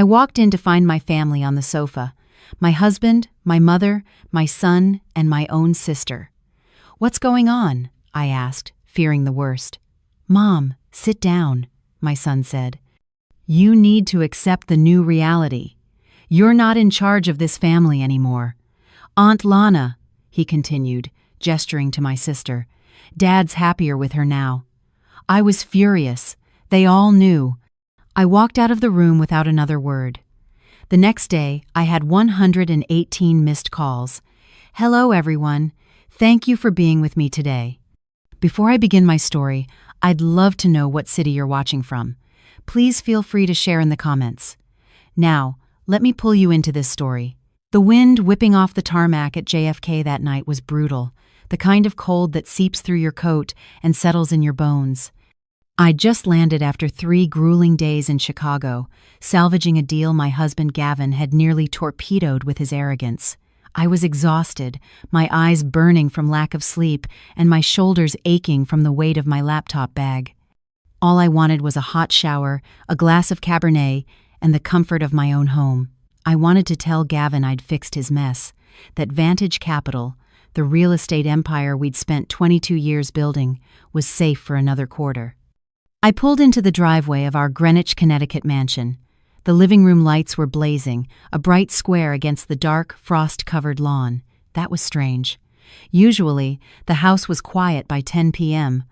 I walked in to find my family on the sofa. My husband, my mother, my son, and my own sister. "What's going on?" I asked, fearing the worst. "Mom, sit down," my son said. "You need to accept the new reality. You're not in charge of this family anymore. Aunt Lana," he continued, gesturing to my sister. "Dad's happier with her now." I was furious. They all knew. I walked out of the room without another word. The next day, I had 118 missed calls. "Hello, everyone. Thank you for being with me today." Before I begin my story, I'd love to know what city you're watching from. Please feel free to share in the comments. Now, let me pull you into this story. The wind whipping off the tarmac at JFK that night was brutal, the kind of cold that seeps through your coat and settles in your bones. I'd just landed after 3 grueling days in Chicago, salvaging a deal my husband Gavin had nearly torpedoed with his arrogance. I was exhausted, my eyes burning from lack of sleep, and my shoulders aching from the weight of my laptop bag. All I wanted was a hot shower, a glass of Cabernet, and the comfort of my own home. I wanted to tell Gavin I'd fixed his mess, that Vantage Capital, the real estate empire we'd spent 22 years building, was safe for another quarter. I pulled into the driveway of our Greenwich, Connecticut mansion. The living room lights were blazing, a bright square against the dark, frost-covered lawn. That was strange. Usually, the house was quiet by 10 p.m.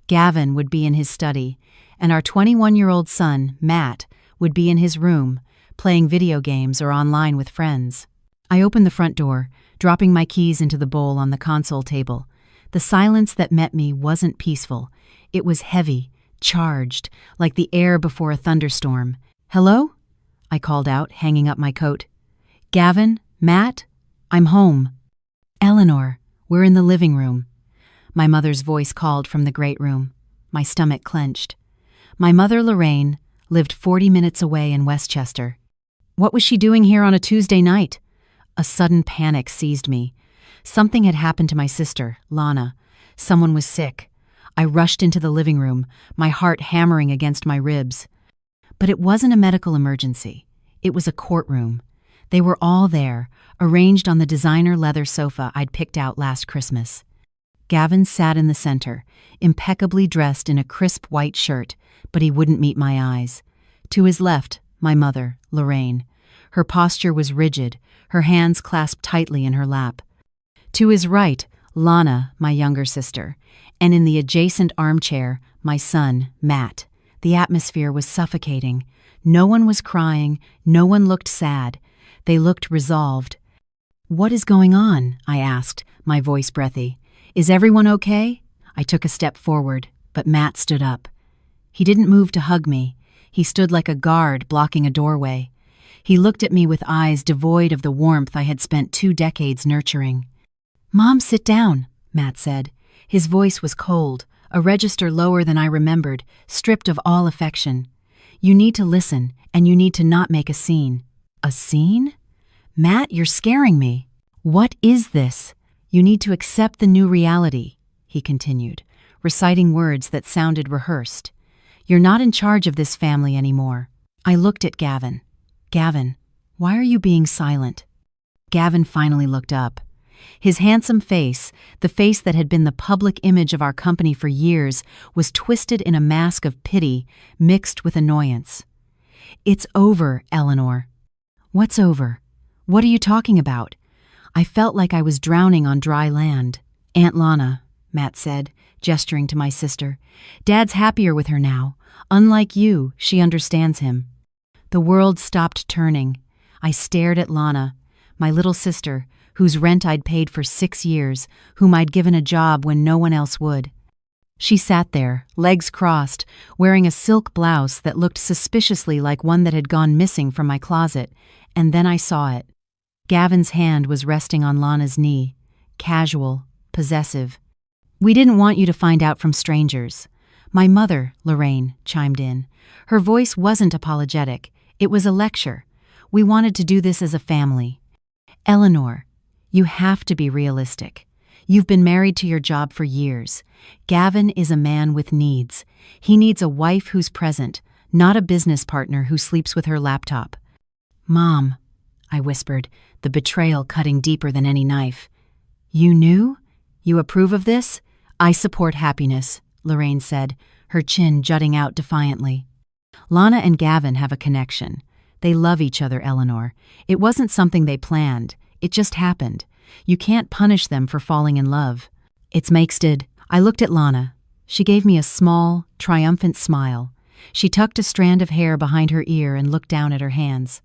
Gavin would be in his study, and our 21-year-old son, Matt, would be in his room, playing video games or online with friends. I opened the front door, dropping my keys into the bowl on the console table. The silence that met me wasn't peaceful. It was heavy, charged, like the air before a thunderstorm. "Hello?" I called out, hanging up my coat. "Gavin? Matt? I'm home." "Eleanor, we're in the living room." My mother's voice called from the great room. My stomach clenched. My mother, Lorraine, lived 40 minutes away in Westchester. What was she doing here on a Tuesday night? A sudden panic seized me. Something had happened to my sister, Lana. Someone was sick. I rushed into the living room, my heart hammering against my ribs. But it wasn't a medical emergency. It was a courtroom. They were all there, arranged on the designer leather sofa I'd picked out last Christmas. Gavin sat in the center, impeccably dressed in a crisp white shirt, but he wouldn't meet my eyes. To his left, my mother, Lorraine. Her posture was rigid, her hands clasped tightly in her lap. To his right, Lana, my younger sister, and in the adjacent armchair, my son, Matt. The atmosphere was suffocating. No one was crying, no one looked sad. They looked resolved. "What is going on?" I asked, my voice breathy. "Is everyone okay?" I took a step forward, but Matt stood up. He didn't move to hug me. He stood like a guard blocking a doorway. He looked at me with eyes devoid of the warmth I had spent 2 decades nurturing. "Mom, sit down," Matt said. His voice was cold, a register lower than I remembered, stripped of all affection. "You need to listen, and you need to not make a scene." "A scene? Matt, you're scaring me." "What is this? You need to accept the new reality," he continued, reciting words that sounded rehearsed. "You're not in charge of this family anymore." I looked at Gavin. "Gavin, why are you being silent?" Gavin finally looked up. His handsome face, the face that had been the public image of our company for years, was twisted in a mask of pity mixed with annoyance. "It's over, Eleanor." "What's over? What are you talking about?" I felt like I was drowning on dry land. "Aunt Lana," Matt said, gesturing to my sister. "Dad's happier with her now. Unlike you, she understands him." The world stopped turning. I stared at Lana, my little sister, whose rent I'd paid for 6 years, whom I'd given a job when no one else would. She sat there, legs crossed, wearing a silk blouse that looked suspiciously like one that had gone missing from my closet, and then I saw it. Gavin's hand was resting on Lana's knee, casual, possessive. "We didn't want you to find out from strangers." My mother, Lorraine, chimed in. Her voice wasn't apologetic. It was a lecture. "We wanted to do this as a family." "Eleanor, you have to be realistic. You've been married to your job for years. Gavin is a man with needs. He needs a wife who's present, not a business partner who sleeps with her laptop. "Mom," I whispered, the betrayal cutting deeper than any knife. "You knew? You approve of this?" "I support happiness," Lorraine said, her chin jutting out defiantly. "Lana and Gavin have a connection. They love each other, Eleanor. It wasn't something they planned. It just happened. You can't punish them for falling in love." "It's makested." I looked at Lana. She gave me a small, triumphant smile. She tucked a strand of hair behind her ear and looked down at her hands.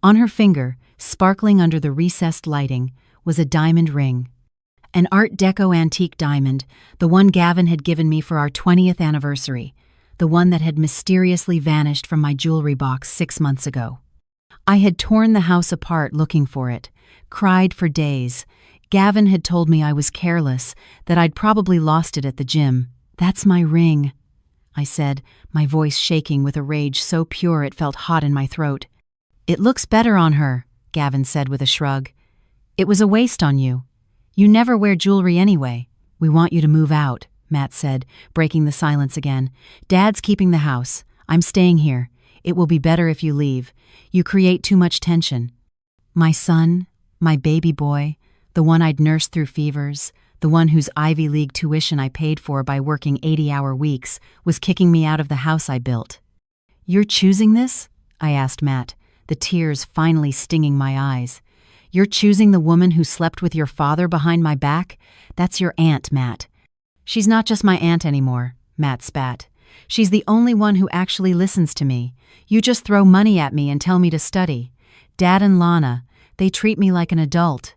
On her finger, sparkling under the recessed lighting, was a diamond ring. An Art Deco antique diamond, the one Gavin had given me for our 20th anniversary, the one that had mysteriously vanished from my jewelry box 6 months ago. I had torn the house apart looking for it, cried for days. Gavin had told me I was careless, that I'd probably lost it at the gym. "That's my ring," I said, my voice shaking with a rage so pure it felt hot in my throat. "It looks better on her," Gavin said with a shrug. "It was a waste on you. You never wear jewelry anyway." "We want you to move out," Matt said, breaking the silence again. "Dad's keeping the house. I'm staying here. It will be better if you leave. You create too much tension." My son, my baby boy, the one I'd nursed through fevers, the one whose Ivy League tuition I paid for by working 80-hour weeks, was kicking me out of the house I built. "You're choosing this?" I asked Matt, the tears finally stinging my eyes. "You're choosing the woman who slept with your father behind my back? That's your aunt, Matt." "She's not just my aunt anymore," Matt spat. "She's the only one who actually listens to me. You just throw money at me and tell me to study. Dad and Lana, they treat me like an adult."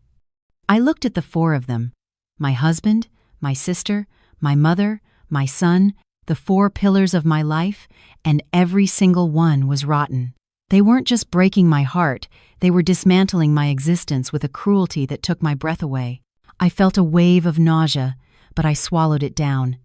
I looked at the 4 of them. My husband, my sister, my mother, my son, the 4 pillars of my life, and every single one was rotten. They weren't just breaking my heart, they were dismantling my existence with a cruelty that took my breath away. I felt a wave of nausea, but I swallowed it down.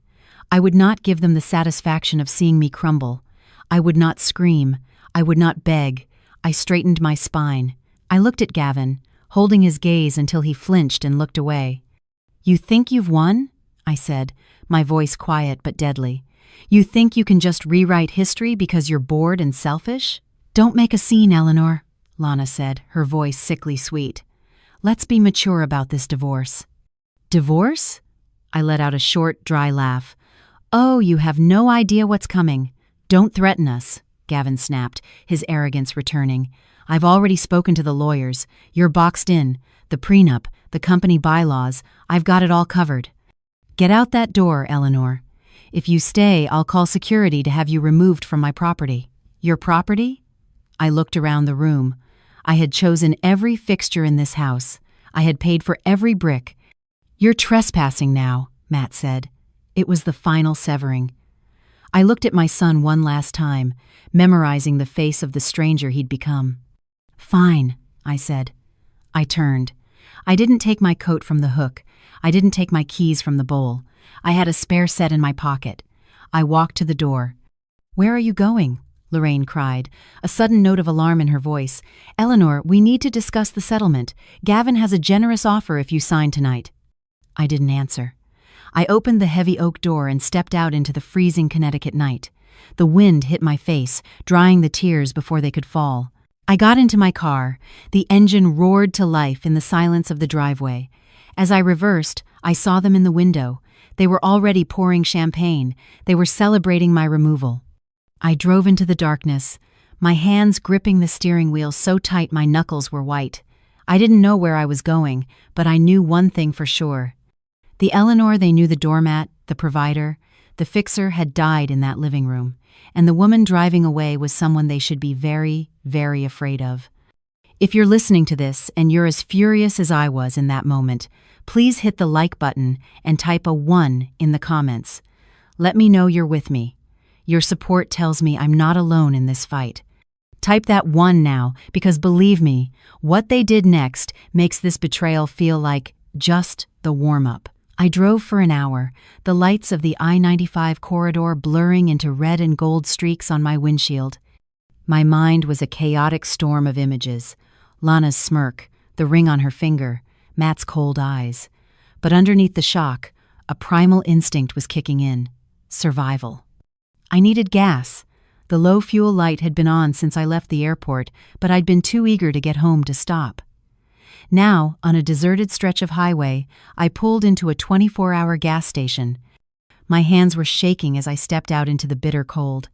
I would not give them the satisfaction of seeing me crumble. I would not scream. I would not beg. I straightened my spine. I looked at Gavin, holding his gaze until he flinched and looked away. "You think you've won?" I said, my voice quiet but deadly. "You think you can just rewrite history because you're bored and selfish?" "Don't make a scene, Eleanor," Lana said, her voice sickly sweet. "Let's be mature about this divorce." "Divorce?" I let out a short, dry laugh. "Oh, you have no idea what's coming. Don't threaten us," Gavin snapped, his arrogance returning. "I've already spoken to the lawyers. You're boxed in. The prenup, the company bylaws, I've got it all covered. Get out that door, Eleanor. If you stay, I'll call security to have you removed from my property." "Your property?" I looked around the room. I had chosen every fixture in this house. I had paid for every brick. "You're trespassing now," Matt said. It was the final severing. I looked at my son one last time, memorizing the face of the stranger he'd become. "Fine," I said. I turned. I didn't take my coat from the hook. I didn't take my keys from the bowl. I had a spare set in my pocket. I walked to the door. "Where are you going?" Lorraine cried, a sudden note of alarm in her voice. "Eleanor, we need to discuss the settlement. Gavin has a generous offer if you sign tonight." I didn't answer. I opened the heavy oak door and stepped out into the freezing Connecticut night. The wind hit my face, drying the tears before they could fall. I got into my car. The engine roared to life in the silence of the driveway. As I reversed, I saw them in the window. They were already pouring champagne. They were celebrating my removal. I drove into the darkness, my hands gripping the steering wheel so tight my knuckles were white. I didn't know where I was going, but I knew one thing for sure. The Eleanor they knew, the doormat, the provider, the fixer, had died in that living room, and the woman driving away was someone they should be very, very afraid of. If you're listening to this and you're as furious as I was in that moment, please hit the like button and type a 1 in the comments. Let me know you're with me. Your support tells me I'm not alone in this fight. Type that 1 now, because believe me, what they did next makes this betrayal feel like just the warm-up. I drove for an hour, the lights of the I-95 corridor blurring into red and gold streaks on my windshield. My mind was a chaotic storm of images. Lana's smirk, the ring on her finger, Matt's cold eyes. But underneath the shock, a primal instinct was kicking in. Survival. I needed gas. The low fuel light had been on since I left the airport, but I'd been too eager to get home to stop. Now, on a deserted stretch of highway, I pulled into a 24-hour gas station. My hands were shaking as I stepped out into the bitter cold.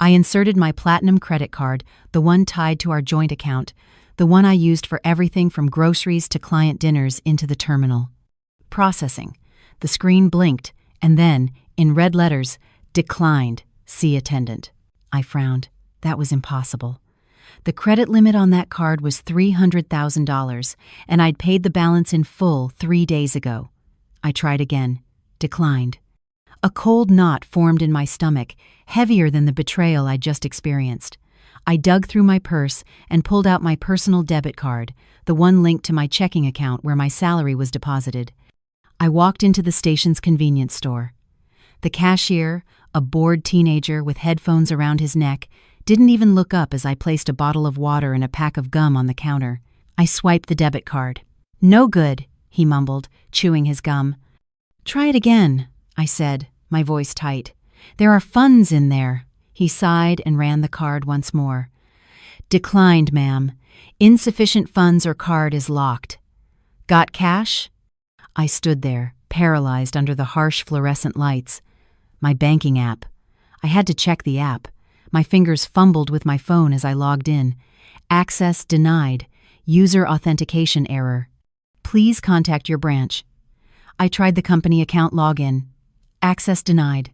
I inserted my Platinum credit card, the one tied to our joint account, the one I used for everything from groceries to client dinners, into the terminal. Processing. The screen blinked, and then, in red letters, "Declined. See attendant." I frowned. That was impossible. The credit limit on that card was $300,000, and I'd paid the balance in full 3 days ago. I tried again. Declined. A cold knot formed in my stomach, heavier than the betrayal I'd just experienced. I dug through my purse and pulled out my personal debit card, the one linked to my checking account where my salary was deposited. I walked into the station's convenience store. The cashier, a bored teenager with headphones around his neck, didn't even look up as I placed a bottle of water and a pack of gum on the counter. I swiped the debit card. "No good," he mumbled, chewing his gum. "Try it again," I said, my voice tight. "There are funds in there." He sighed and ran the card once more. "Declined, ma'am. Insufficient funds or card is locked." "Got cash?" I stood there, paralyzed under the harsh fluorescent lights. My banking app. I had to check the app. My fingers fumbled with my phone as I logged in. Access denied. User authentication error. Please contact your branch. I tried the company account login. Access denied.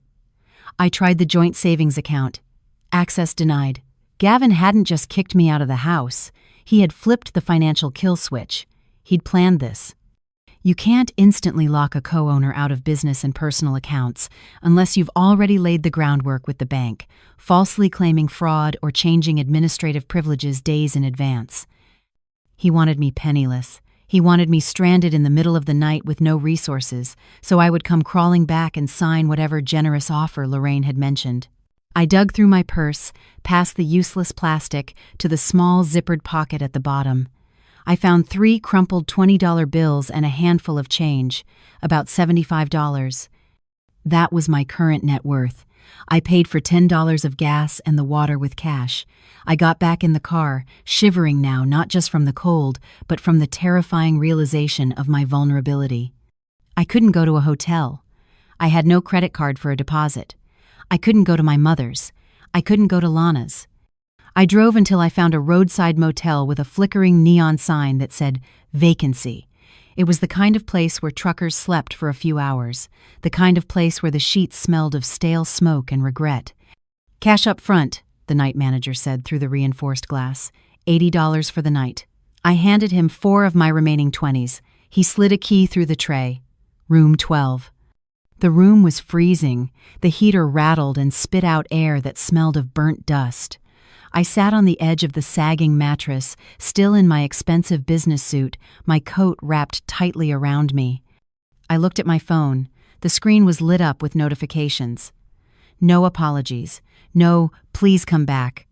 I tried the joint savings account. Access denied. Gavin hadn't just kicked me out of the house. He had flipped the financial kill switch. He'd planned this. You can't instantly lock a co-owner out of business and personal accounts unless you've already laid the groundwork with the bank, falsely claiming fraud or changing administrative privileges days in advance. He wanted me penniless. He wanted me stranded in the middle of the night with no resources, so I would come crawling back and sign whatever generous offer Lorraine had mentioned. I dug through my purse, past the useless plastic, to the small zippered pocket at the bottom. I found 3 crumpled $20 bills and a handful of change, about $75. That was my current net worth. I paid for $10 of gas and the water with cash. I got back in the car, shivering now not just from the cold, but from the terrifying realization of my vulnerability. I couldn't go to a hotel. I had no credit card for a deposit. I couldn't go to my mother's. I couldn't go to Lana's. I drove until I found a roadside motel with a flickering neon sign that said, "Vacancy." It was the kind of place where truckers slept for a few hours, the kind of place where the sheets smelled of stale smoke and regret. "Cash up front," the night manager said through the reinforced glass. $80 for the night. I handed him 4 of my remaining 20s. He slid a key through the tray. Room 12. The room was freezing. The heater rattled and spit out air that smelled of burnt dust. I sat on the edge of the sagging mattress, still in my expensive business suit, my coat wrapped tightly around me. I looked at my phone. The screen was lit up with notifications. No apologies. No, please come back.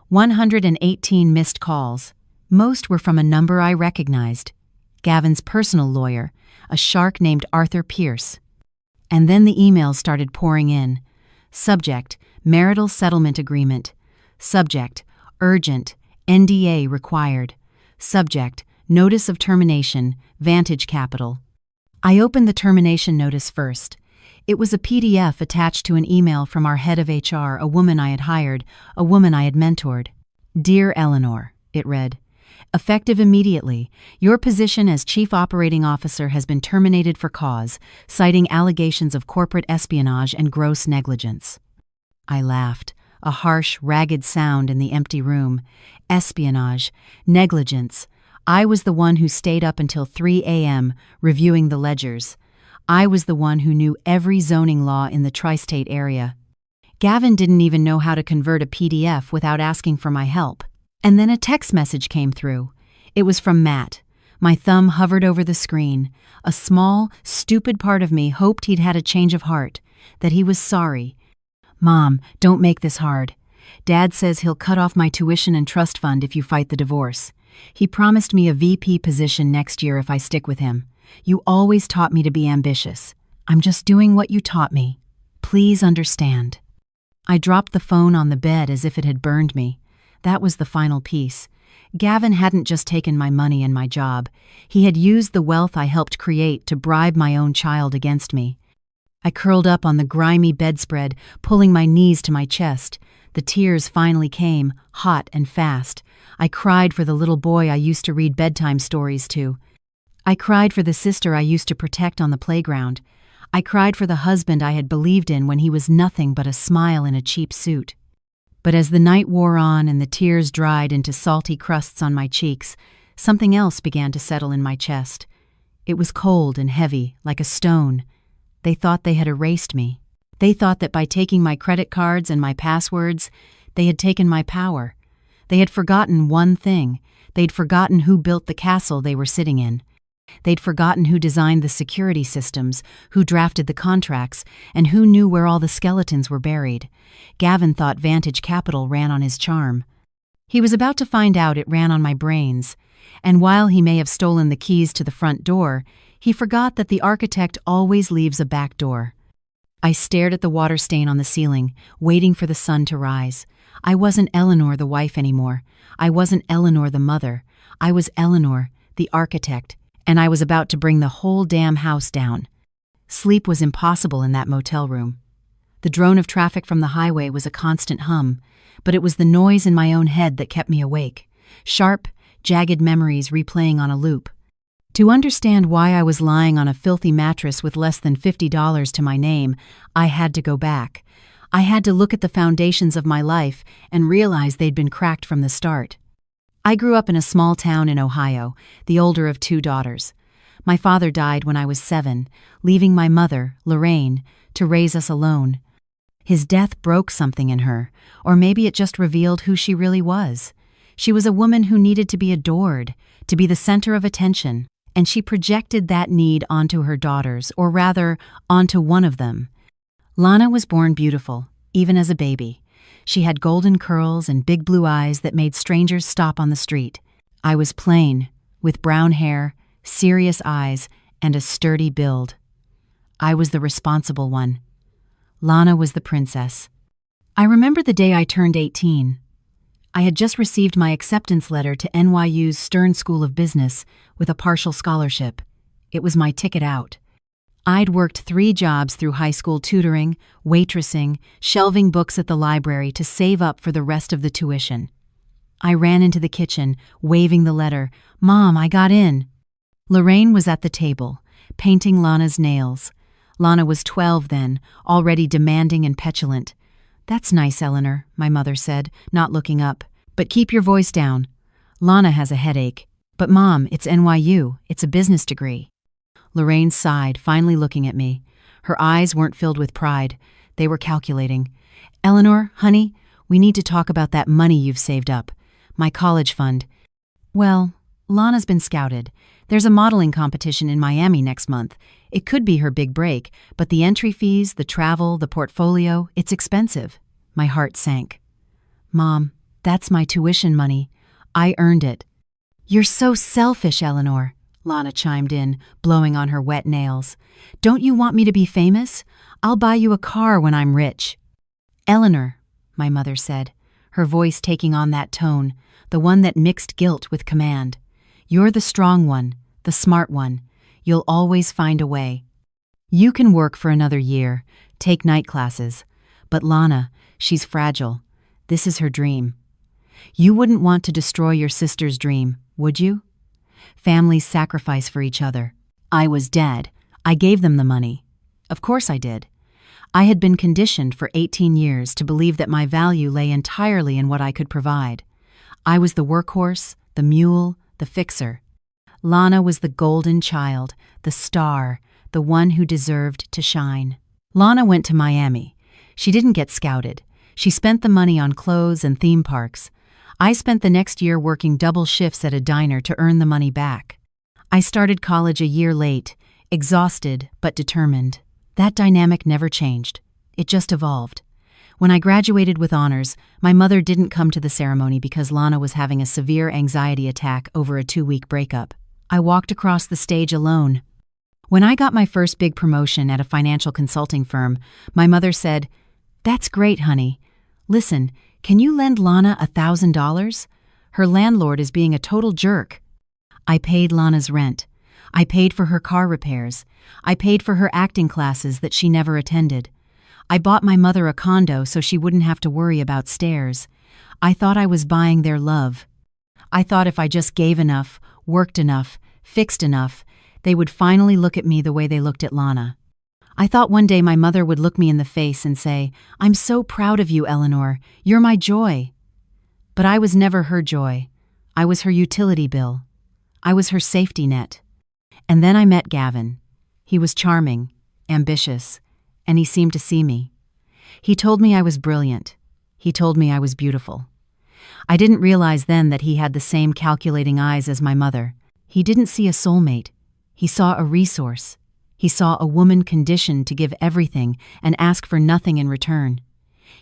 118 missed calls. Most were from a number I recognized. Gavin's personal lawyer, a shark named Arthur Pierce. And then the emails started pouring in. Subject, marital settlement agreement. Subject, urgent, NDA required. Subject, notice of termination, Vantage Capital. I opened the termination notice first. It was a PDF attached to an email from our head of HR, a woman I had hired, a woman I had mentored. "Dear Eleanor," it read, "effective immediately, your position as Chief Operating Officer has been terminated for cause, citing allegations of corporate espionage and gross negligence." I laughed. A harsh, ragged sound in the empty room. Espionage. Negligence. I was the one who stayed up until 3 a.m. reviewing the ledgers. I was the one who knew every zoning law in the tri-state area. Gavin didn't even know how to convert a PDF without asking for my help. And then a text message came through. It was from Matt. My thumb hovered over the screen. A small, stupid part of me hoped he'd had a change of heart, that he was sorry. "Mom, don't make this hard. Dad says he'll cut off my tuition and trust fund if you fight the divorce. He promised me a VP position next year if I stick with him. You always taught me to be ambitious. I'm just doing what you taught me. Please understand." I dropped the phone on the bed as if it had burned me. That was the final piece. Gavin hadn't just taken my money and my job. He had used the wealth I helped create to bribe my own child against me. I curled up on the grimy bedspread, pulling my knees to my chest. The tears finally came, hot and fast. I cried for the little boy I used to read bedtime stories to. I cried for the sister I used to protect on the playground. I cried for the husband I had believed in when he was nothing but a smile in a cheap suit. But as the night wore on and the tears dried into salty crusts on my cheeks, something else began to settle in my chest. It was cold and heavy, like a stone. They thought they had erased me. They thought that by taking my credit cards and my passwords, they had taken my power. They had forgotten one thing. They'd forgotten who built the castle they were sitting in. They'd forgotten who designed the security systems, who drafted the contracts, and who knew where all the skeletons were buried. Gavin thought Vantage Capital ran on his charm. He was about to find out it ran on my brains, and while he may have stolen the keys to the front door, he forgot that the architect always leaves a back door. I stared at the water stain on the ceiling, waiting for the sun to rise. I wasn't Eleanor the wife anymore. I wasn't Eleanor the mother. I was Eleanor, the architect, and I was about to bring the whole damn house down. Sleep was impossible in that motel room. The drone of traffic from the highway was a constant hum, but it was the noise in my own head that kept me awake. Sharp, jagged memories replaying on a loop. To understand why I was lying on a filthy mattress with less than $50 to my name, I had to go back. I had to look at the foundations of my life and realize they'd been cracked from the start. I grew up in a small town in Ohio, the older of 2 daughters. My father died when I was 7, leaving my mother, Lorraine, to raise us alone. His death broke something in her, or maybe it just revealed who she really was. She was a woman who needed to be adored, to be the center of attention, and she projected that need onto her daughters, or rather, onto one of them. Lana was born beautiful, even as a baby. She had golden curls and big blue eyes that made strangers stop on the street. I was plain, with brown hair, serious eyes, and a sturdy build. I was the responsible one. Lana was the princess. I remember the day I turned 18. I had just received my acceptance letter to NYU's Stern School of Business with a partial scholarship. It was my ticket out. I'd worked 3 jobs through high school tutoring, waitressing, shelving books at the library to save up for the rest of the tuition. I ran into the kitchen, waving the letter. "Mom, I got in." Lorraine was at the table, painting Lana's nails. Lana was 12 then, already demanding and petulant. "That's nice, Eleanor," my mother said, not looking up. "But keep your voice down. Lana has a headache." "But Mom, it's NYU. It's a business degree." Lorraine sighed, finally looking at me. Her eyes weren't filled with pride. They were calculating. "Eleanor, honey, we need to talk about that money you've saved up. My college fund." "Well, Lana's been scouted. There's a modeling competition in Miami next month. It could be her big break, but the entry fees, the travel, the portfolio, it's expensive." My heart sank. "Mom, that's my tuition money. I earned it." "You're so selfish, Eleanor," Lana chimed in, blowing on her wet nails. "Don't you want me to be famous? I'll buy you a car when I'm rich." "Eleanor," my mother said, her voice taking on that tone, the one that mixed guilt with command. "You're the strong one, the smart one. You'll always find a way. You can work for another year, take night classes. But Lana, she's fragile. This is her dream. You wouldn't want to destroy your sister's dream, would you? Families sacrifice for each other. I was dead. I gave them the money. Of course I did. I had been conditioned for 18 years to believe that my value lay entirely in what I could provide. I was the workhorse, the mule, the fixer. Lana was the golden child, the star, the one who deserved to shine. Lana went to Miami. She didn't get scouted. She spent the money on clothes and theme parks. I spent the next year working double shifts at a diner to earn the money back. I started college a year late, exhausted but determined. That dynamic never changed. It just evolved. When I graduated with honors, my mother didn't come to the ceremony because Lana was having a severe anxiety attack over a 2-week breakup. I walked across the stage alone. When I got my first big promotion at a financial consulting firm, my mother said, "That's great, honey. Listen, can you lend Lana $1,000? Her landlord is being a total jerk." I paid Lana's rent. I paid for her car repairs. I paid for her acting classes that she never attended. I bought my mother a condo so she wouldn't have to worry about stairs. I thought I was buying their love. I thought if I just gave enough, worked enough, fixed enough, they would finally look at me the way they looked at Lana. I thought one day my mother would look me in the face and say, "I'm so proud of you, Eleanor. You're my joy." But I was never her joy. I was her utility bill. I was her safety net. And then I met Gavin. He was charming, ambitious, and he seemed to see me. He told me I was brilliant. He told me I was beautiful. I didn't realize then that he had the same calculating eyes as my mother. He didn't see a soulmate. He saw a resource. He saw a woman conditioned to give everything and ask for nothing in return.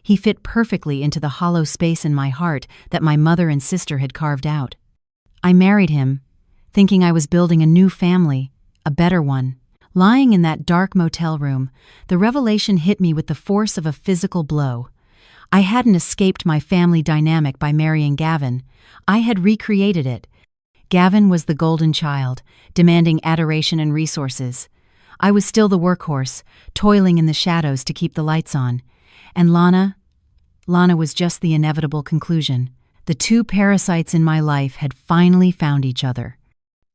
He fit perfectly into the hollow space in my heart that my mother and sister had carved out. I married him, thinking I was building a new family, a better one. Lying in that dark motel room, the revelation hit me with the force of a physical blow. I hadn't escaped my family dynamic by marrying Gavin. I had recreated it. Gavin was the golden child, demanding adoration and resources. I was still the workhorse, toiling in the shadows to keep the lights on. And Lana was just the inevitable conclusion. The two parasites in my life had finally found each other.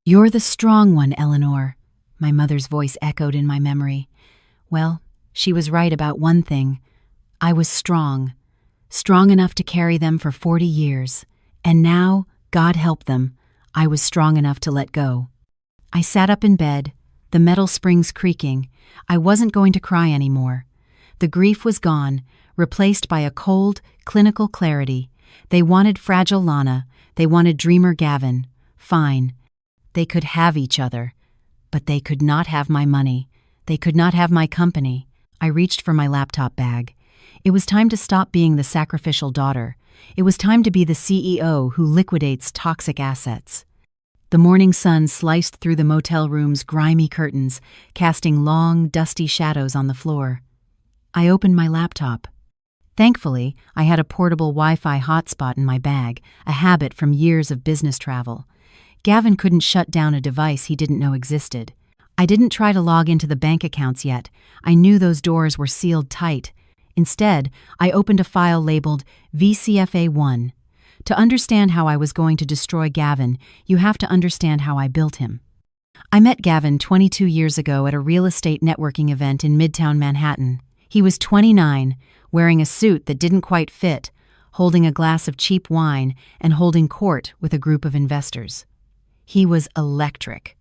"You're the strong one, Eleanor," my mother's voice echoed in my memory. Well, she was right about one thing. I was strong enough to carry them for 40 years. And now, God help them, I was strong enough to let go. I sat up in bed, the metal springs creaking. I wasn't going to cry anymore. The grief was gone, replaced by a cold, clinical clarity. They wanted fragile Lana. They wanted dreamer Gavin. Fine. They could have each other. But they could not have my money. They could not have my company. I reached for my laptop bag. It was time to stop being the sacrificial daughter. It was time to be the CEO who liquidates toxic assets. The morning sun sliced through the motel room's grimy curtains, casting long, dusty shadows on the floor. I opened my laptop. Thankfully, I had a portable Wi-Fi hotspot in my bag, a habit from years of business travel. Gavin couldn't shut down a device he didn't know existed. I didn't try to log into the bank accounts yet. I knew those doors were sealed tight. Instead, I opened a file labeled VCFA1. To understand how I was going to destroy Gavin, you have to understand how I built him. I met Gavin 22 years ago at a real estate networking event in Midtown Manhattan. He was 29, wearing a suit that didn't quite fit, holding a glass of cheap wine and holding court with a group of investors. He was electric.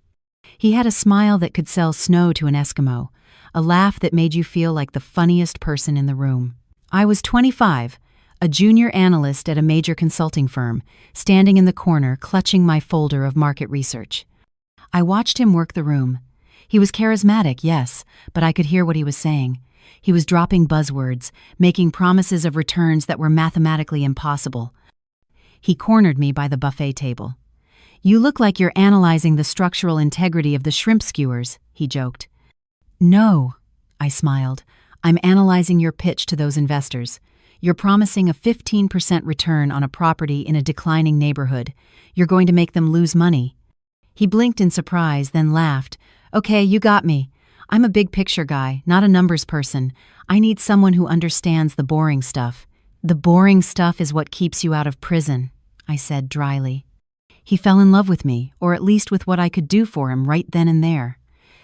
He had a smile that could sell snow to an Eskimo, a laugh that made you feel like the funniest person in the room. I was 25, a junior analyst at a major consulting firm, standing in the corner clutching my folder of market research. I watched him work the room. He was charismatic, yes, but I could hear what he was saying. He was dropping buzzwords, making promises of returns that were mathematically impossible. He cornered me by the buffet table. "You look like you're analyzing the structural integrity of the shrimp skewers," he joked. "No," I smiled. "I'm analyzing your pitch to those investors. You're promising a 15% return on a property in a declining neighborhood. You're going to make them lose money." He blinked in surprise, then laughed. "Okay, you got me. I'm a big picture guy, not a numbers person. I need someone who understands the boring stuff." "The boring stuff is what keeps you out of prison," I said dryly. He fell in love with me, or at least with what I could do for him right then and there.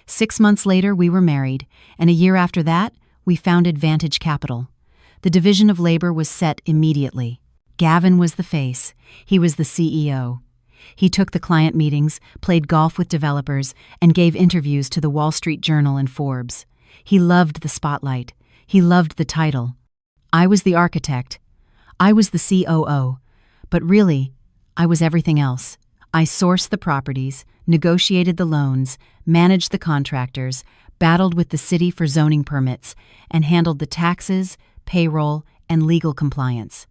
6 months later, we were married, and a year after that, we founded Vantage Capital. The division of labor was set immediately. Gavin was the face. He was the CEO. He took the client meetings, played golf with developers, and gave interviews to the Wall Street Journal and Forbes. He loved the spotlight. He loved the title. I was the architect. I was the COO. But really, I was everything else. I sourced the properties, negotiated the loans, managed the contractors, battled with the city for zoning permits, and handled the taxes, payroll, and legal compliance.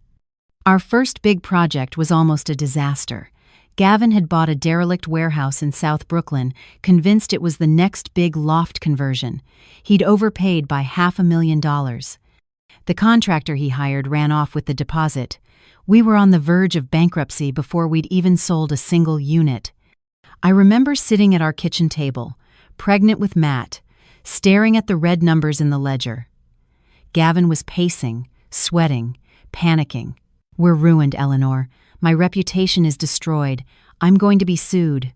Our first big project was almost a disaster. Gavin had bought a derelict warehouse in South Brooklyn, convinced it was the next big loft conversion. He'd overpaid by $500,000. The contractor he hired ran off with the deposit. We were on the verge of bankruptcy before we'd even sold a single unit. I remember sitting at our kitchen table, pregnant with Matt, staring at the red numbers in the ledger. Gavin was pacing, sweating, panicking. "We're ruined, Eleanor. My reputation is destroyed. I'm going to be sued."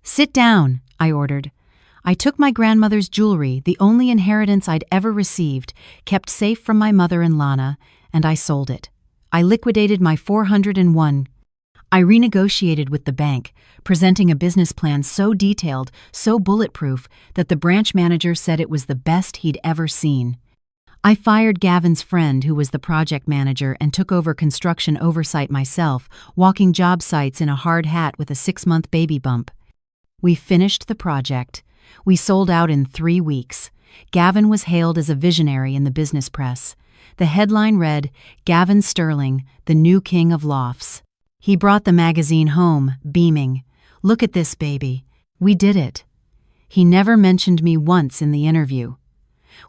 "Sit down," I ordered. I took my grandmother's jewelry, the only inheritance I'd ever received, kept safe from my mother and Lana, and I sold it. I liquidated my 401. I renegotiated with the bank, presenting a business plan so detailed, so bulletproof, that the branch manager said it was the best he'd ever seen. I fired Gavin's friend, who was the project manager, and took over construction oversight myself, walking job sites in a hard hat with a 6-month baby bump. We finished the project. We sold out in 3 weeks. Gavin was hailed as a visionary in the business press. The headline read, "Gavin Sterling, the new king of lofts." He brought the magazine home, beaming. "Look at this, baby. We did it." He never mentioned me once in the interview.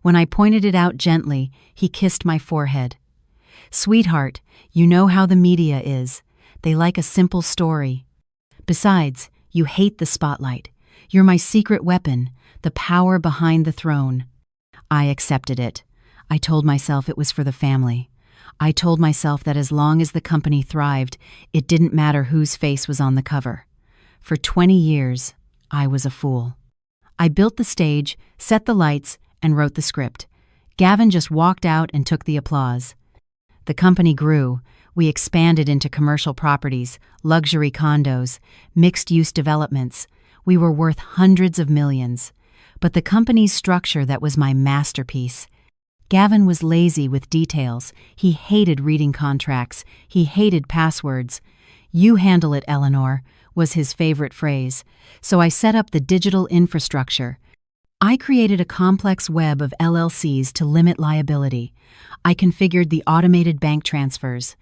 When I pointed it out gently, he kissed my forehead. "Sweetheart, you know how the media is. They like a simple story. Besides, you hate the spotlight. You're my secret weapon, the power behind the throne." I accepted it. I told myself it was for the family. I told myself that as long as the company thrived, it didn't matter whose face was on the cover. For 20 years, I was a fool. I built the stage, set the lights, and wrote the script. Gavin just walked out and took the applause. The company grew. We expanded into commercial properties, luxury condos, mixed-use developments. We were worth hundreds of millions. But the company's structure that was my masterpiece. Gavin was lazy with details. He hated reading contracts. He hated passwords. "You handle it, Eleanor," was his favorite phrase. So I set up the digital infrastructure. I created a complex web of LLCs to limit liability. I configured the automated bank transfers.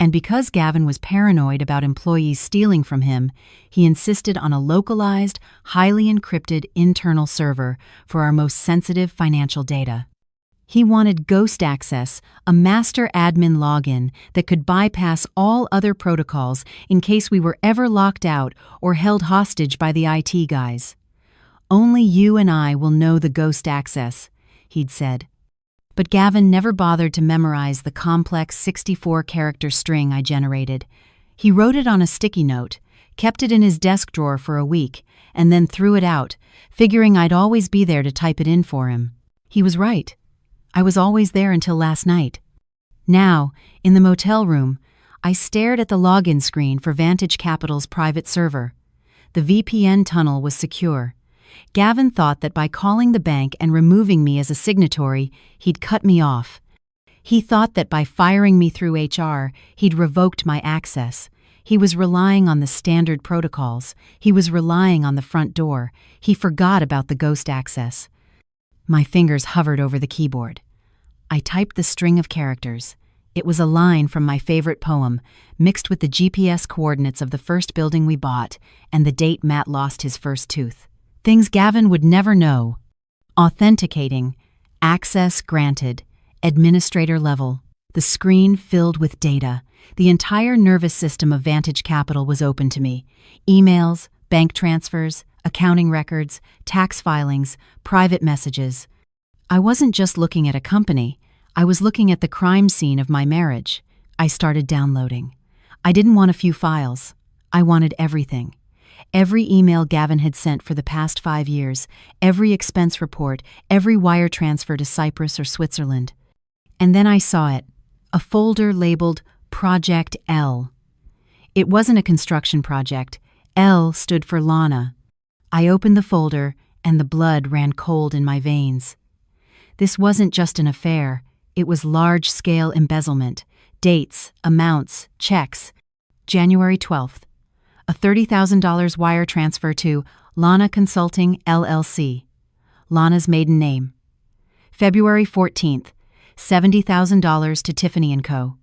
And because Gavin was paranoid about employees stealing from him, he insisted on a localized, highly encrypted internal server for our most sensitive financial data. He wanted ghost access, a master admin login that could bypass all other protocols in case we were ever locked out or held hostage by the IT guys. "Only you and I will know the ghost access," he'd said. But Gavin never bothered to memorize the complex 64-character string I generated. He wrote it on a sticky note, kept it in his desk drawer for a week, and then threw it out, figuring I'd always be there to type it in for him. He was right. I was always there until last night. Now, in the motel room, I stared at the login screen for Vantage Capital's private server. The VPN tunnel was secure. Gavin thought that by calling the bank and removing me as a signatory, he'd cut me off. He thought that by firing me through HR, he'd revoked my access. He was relying on the standard protocols. He was relying on the front door. He forgot about the ghost access. My fingers hovered over the keyboard. I typed the string of characters. It was a line from my favorite poem, mixed with the GPS coordinates of the first building we bought and the date Matt lost his first tooth. Things Gavin would never know. Authenticating. Access granted. Administrator level. The screen filled with data. The entire nervous system of Vantage Capital was open to me. Emails, bank transfers, accounting records, tax filings, private messages. I wasn't just looking at a company. I was looking at the crime scene of my marriage. I started downloading. I didn't want a few files. I wanted everything. Every email Gavin had sent for the past 5 years, every expense report, every wire transfer to Cyprus or Switzerland. And then I saw it, a folder labeled Project L. It wasn't a construction project. L stood for Lana. I opened the folder, and the blood ran cold in my veins. This wasn't just an affair. It was large-scale embezzlement. Dates, amounts, checks. January 12th. A $30,000 wire transfer to Lana Consulting, LLC. Lana's maiden name. February 14th. $70,000 to Tiffany & Co.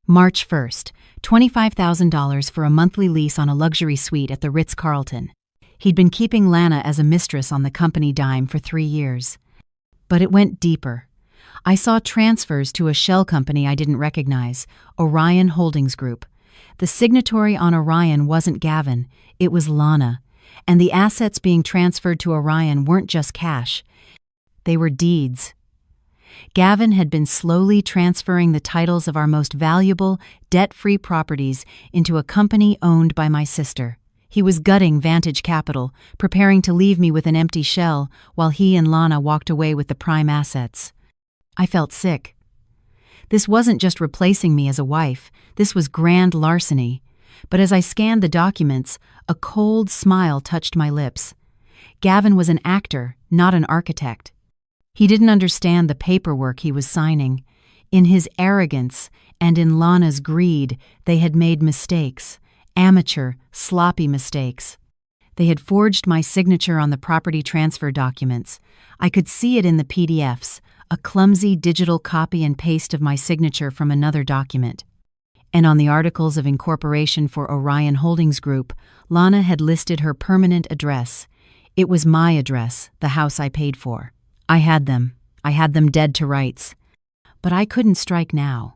March 1st. $25,000 for a monthly lease on a luxury suite at the Ritz-Carlton. He'd been keeping Lana as a mistress on the company dime for 3 years. But it went deeper. I saw transfers to a shell company I didn't recognize, Orion Holdings Group. The signatory on Orion wasn't Gavin, it was Lana. And the assets being transferred to Orion weren't just cash. They were deeds. Gavin had been slowly transferring the titles of our most valuable, debt-free properties into a company owned by my sister. He was gutting Vantage Capital, preparing to leave me with an empty shell, while he and Lana walked away with the prime assets. I felt sick. This wasn't just replacing me as a wife, this was grand larceny. But as I scanned the documents, a cold smile touched my lips. Gavin was an actor, not an architect. He didn't understand the paperwork he was signing. In his arrogance and in Lana's greed, they had made mistakes. Amateur, sloppy mistakes. They had forged my signature on the property transfer documents. I could see it in the PDFs, a clumsy digital copy and paste of my signature from another document. And on the articles of incorporation for Orion Holdings Group, Lana had listed her permanent address. It was my address, the house I paid for. I had them dead to rights. But I couldn't strike now.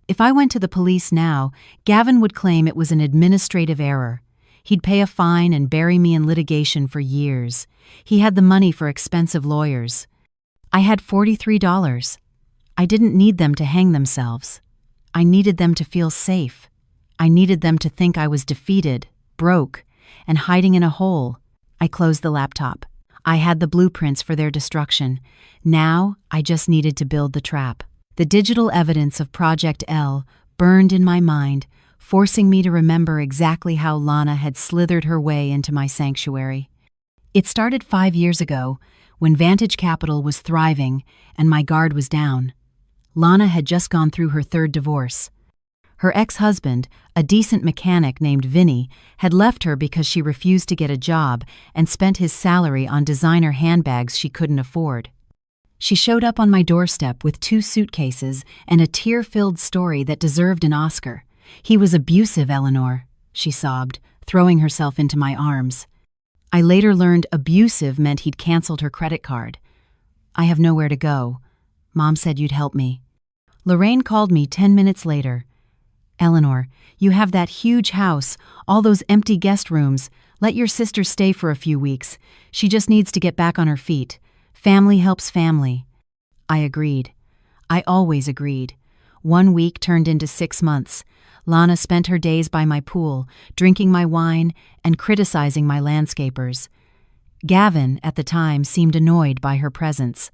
If I went to the police now, Gavin would claim it was an administrative error. He'd pay a fine and bury me in litigation for years. He had the money for expensive lawyers. I had $43. I didn't need them to hang themselves. I needed them to feel safe. I needed them to think I was defeated, broke, and hiding in a hole. I closed the laptop. I had the blueprints for their destruction. Now, I just needed to build the trap. The digital evidence of Project L burned in my mind, forcing me to remember exactly how Lana had slithered her way into my sanctuary. It started 5 years ago, when Vantage Capital was thriving and my guard was down. Lana had just gone through her third divorce. Her ex-husband, a decent mechanic named Vinny, had left her because she refused to get a job and spent his salary on designer handbags she couldn't afford. She showed up on my doorstep with 2 suitcases and a tear-filled story that deserved an Oscar. "He was abusive, Eleanor," she sobbed, throwing herself into my arms. I later learned abusive meant he'd canceled her credit card. "I have nowhere to go. Mom said you'd help me." Lorraine called me 10 minutes later. "Eleanor, you have that huge house, all those empty guest rooms. Let your sister stay for a few weeks. She just needs to get back on her feet. Family helps family." I agreed. I always agreed. 1 week turned into 6 months. Lana spent her days by my pool, drinking my wine and criticizing my landscapers. Gavin, at the time, seemed annoyed by her presence.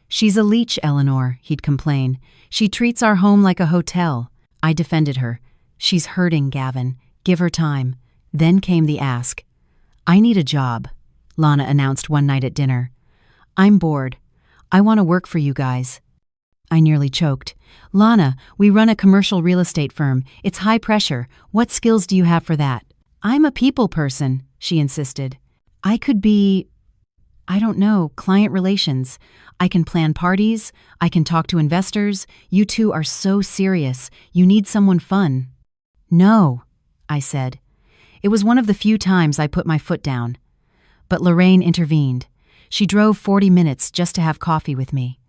"She's a leech, Eleanor," he'd complain. "She treats our home like a hotel." I defended her. "She's hurting, Gavin. Give her time." Then came the ask. "I need a job," Lana announced one night at dinner. "I'm bored. I want to work for you guys." I nearly choked. "Lana, we run a commercial real estate firm. It's high pressure. What skills do you have for that?" "I'm a people person," she insisted. "I could be, I don't know, client relations. I can plan parties. I can talk to investors. You two are so serious. You need someone fun." "No," I said. It was one of the few times I put my foot down. But Lorraine intervened. She drove 40 minutes just to have coffee with me.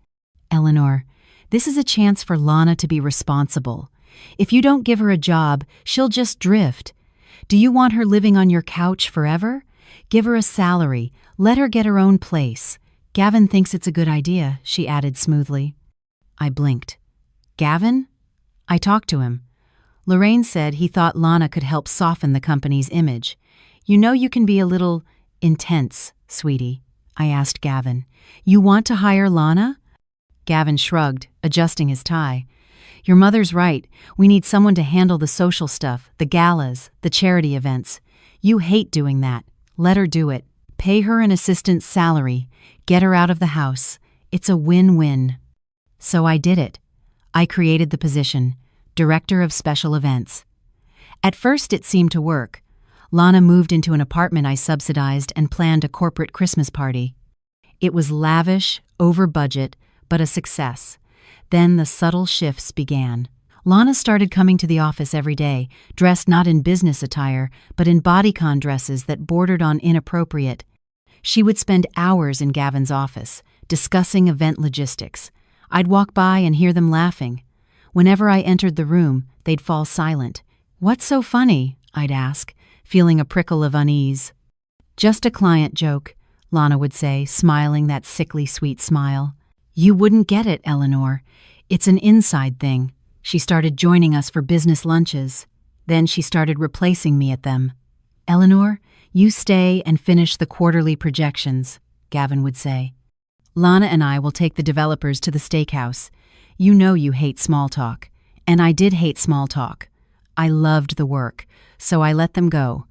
"Eleanor, this is a chance for Lana to be responsible. If you don't give her a job, she'll just drift. Do you want her living on your couch forever? Give her a salary. Let her get her own place. Gavin thinks it's a good idea," she added smoothly. I blinked. "Gavin?" I talked to him. Lorraine said he thought Lana could help soften the company's image. "You know you can be a little intense, sweetie." I asked Gavin. "You want to hire Lana?" Gavin shrugged, adjusting his tie. "Your mother's right. We need someone to handle the social stuff, the galas, the charity events. You hate doing that. Let her do it. Pay her an assistant's salary. Get her out of the house. It's a win-win." So I did it. I created the position, Director of Special Events. At first it seemed to work. Lana moved into an apartment I subsidized and planned a corporate Christmas party. It was lavish, over budget, but a success. Then the subtle shifts began. Lana started coming to the office every day, dressed not in business attire, but in bodycon dresses that bordered on inappropriate. She would spend hours in Gavin's office, discussing event logistics. I'd walk by and hear them laughing. Whenever I entered the room, they'd fall silent. "What's so funny?" I'd ask, feeling a prickle of unease. "Just a client joke," Lana would say, smiling that sickly sweet smile. "You wouldn't get it, Eleanor. It's an inside thing. She started joining us for business lunches. Then she started replacing me at them. Eleanor, you stay and finish the quarterly projections," Gavin would say. "Lana and I will take the developers to the steakhouse. You know you hate small talk." And I did hate small talk. I loved the work, so I let them go.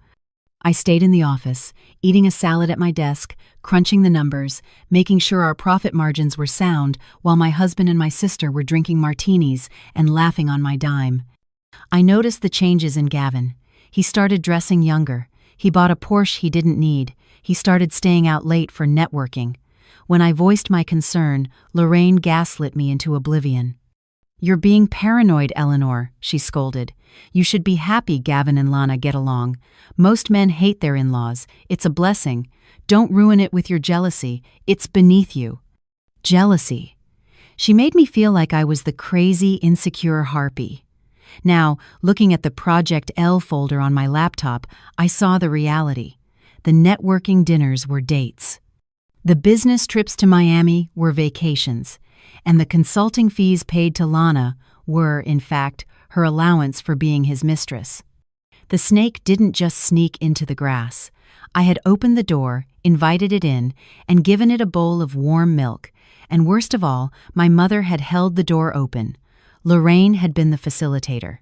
I stayed in the office, eating a salad at my desk, crunching the numbers, making sure our profit margins were sound, while my husband and my sister were drinking martinis and laughing on my dime. I noticed the changes in Gavin. He started dressing younger. He bought a Porsche he didn't need. He started staying out late for networking. When I voiced my concern, Lorraine gaslit me into oblivion. "You're being paranoid, Eleanor," she scolded. "You should be happy Gavin and Lana get along. Most men hate their in-laws. It's a blessing. Don't ruin it with your jealousy. It's beneath you." Jealousy. She made me feel like I was the crazy, insecure harpy. Now, looking at the Project L folder on my laptop, I saw the reality. The networking dinners were dates. The business trips to Miami were vacations. And the consulting fees paid to Lana were, in fact, her allowance for being his mistress. The snake didn't just sneak into the grass. I had opened the door, invited it in, and given it a bowl of warm milk. And worst of all, my mother had held the door open. Lorraine had been the facilitator.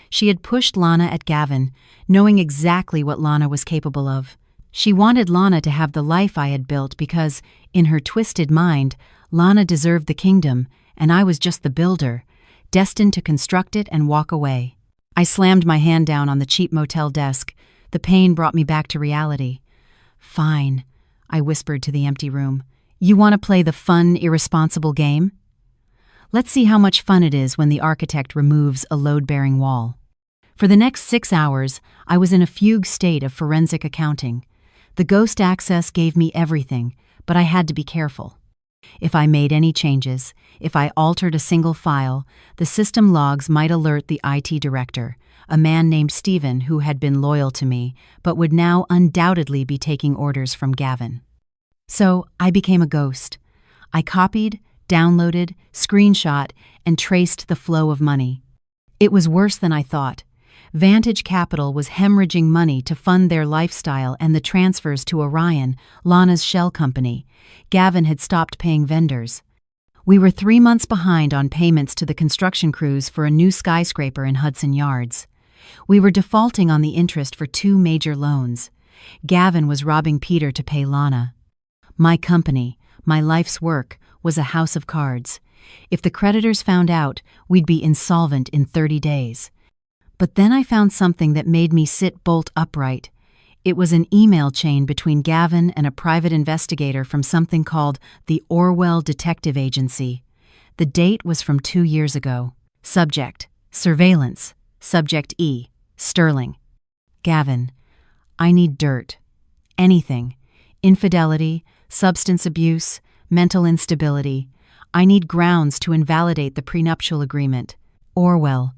She had pushed Lana at Gavin, knowing exactly what Lana was capable of. She wanted Lana to have the life I had built because, in her twisted mind, Lana deserved the kingdom, and I was just the builder, destined to construct it and walk away. I slammed my hand down on the cheap motel desk. The pain brought me back to reality. "Fine," I whispered to the empty room. "You want to play the fun, irresponsible game? Let's see how much fun it is when the architect removes a load-bearing wall." For the next 6 hours, I was in a fugue state of forensic accounting. The ghost access gave me everything, but I had to be careful. If I made any changes, if I altered a single file, the system logs might alert the IT director, a man named Stephen who had been loyal to me, but would now undoubtedly be taking orders from Gavin. So I became a ghost. I copied, downloaded, screenshot, and traced the flow of money. It was worse than I thought. Vantage Capital was hemorrhaging money to fund their lifestyle and the transfers to Orion, Lana's shell company. Gavin had stopped paying vendors. We were 3 months behind on payments to the construction crews for a new skyscraper in Hudson Yards. We were defaulting on the interest for 2 major loans. Gavin was robbing Peter to pay Lana. My company, my life's work, was a house of cards. If the creditors found out, we'd be insolvent in 30 days. But then I found something that made me sit bolt upright. It was an email chain between Gavin and a private investigator from something called the Orwell Detective Agency. The date was from 2 years ago. Subject: surveillance. Subject E: Sterling. Gavin: I need dirt. Anything. Infidelity, substance abuse, mental instability. I need grounds to invalidate the prenuptial agreement. Orwell: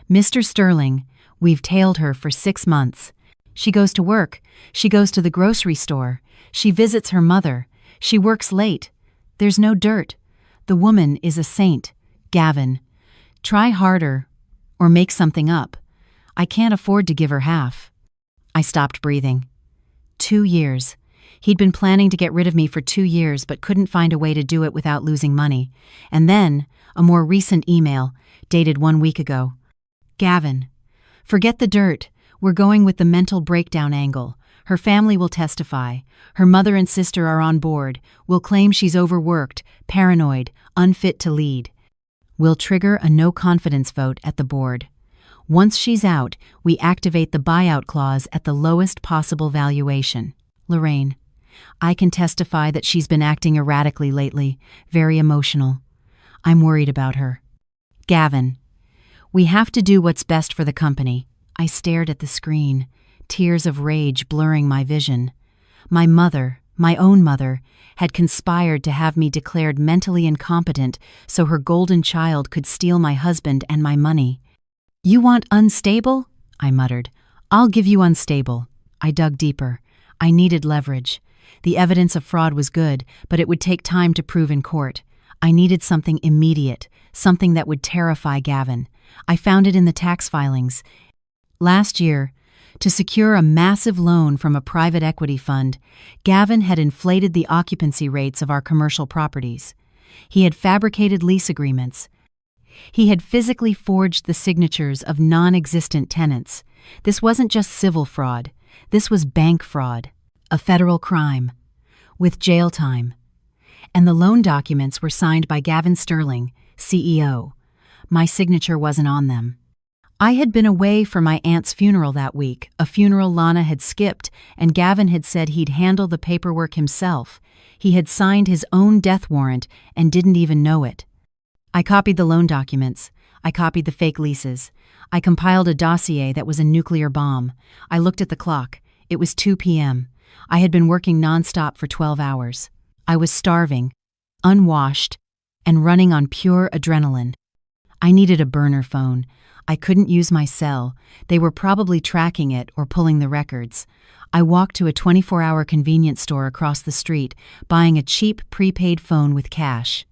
Mr. Sterling, we've tailed her for 6 months. She goes to work. She goes to the grocery store. She visits her mother. She works late. There's no dirt. The woman is a saint. Gavin: try harder or make something up. I can't afford to give her half. I stopped breathing. 2 years. He'd been planning to get rid of me for 2 years but couldn't find a way to do it without losing money. And then, a more recent email, dated 1 week ago. Gavin: forget the dirt. We're going with the mental breakdown angle. Her family will testify. Her mother and sister are on board. We'll claim she's overworked, paranoid, unfit to lead. We'll trigger a no-confidence vote at the board. Once she's out, we activate the buyout clause at the lowest possible valuation. Lorraine: I can testify that she's been acting erratically lately, very emotional. I'm worried about her. Gavin: we have to do what's best for the company. I stared at the screen, tears of rage blurring my vision. My mother, my own mother, had conspired to have me declared mentally incompetent so her golden child could steal my husband and my money. "You want unstable?" I muttered. "I'll give you unstable." I dug deeper. I needed leverage. The evidence of fraud was good, but it would take time to prove in court. I needed something immediate, something that would terrify Gavin. I found it in the tax filings. Last year, to secure a massive loan from a private equity fund, Gavin had inflated the occupancy rates of our commercial properties. He had fabricated lease agreements. He had physically forged the signatures of non-existent tenants. This wasn't just civil fraud. This was bank fraud, a federal crime, with jail time. And the loan documents were signed by Gavin Sterling, CEO. My signature wasn't on them. I had been away for my aunt's funeral that week, a funeral Lana had skipped, and Gavin had said he'd handle the paperwork himself. He had signed his own death warrant and didn't even know it. I copied the loan documents. I copied the fake leases. I compiled a dossier that was a nuclear bomb. I looked at the clock. It was 2 p.m. I had been working nonstop for 12 hours. I was starving, unwashed, and running on pure adrenaline. I needed a burner phone. I couldn't use my cell. They were probably tracking it or pulling the records. I walked to a 24-hour convenience store across the street, buying a cheap prepaid phone with cash.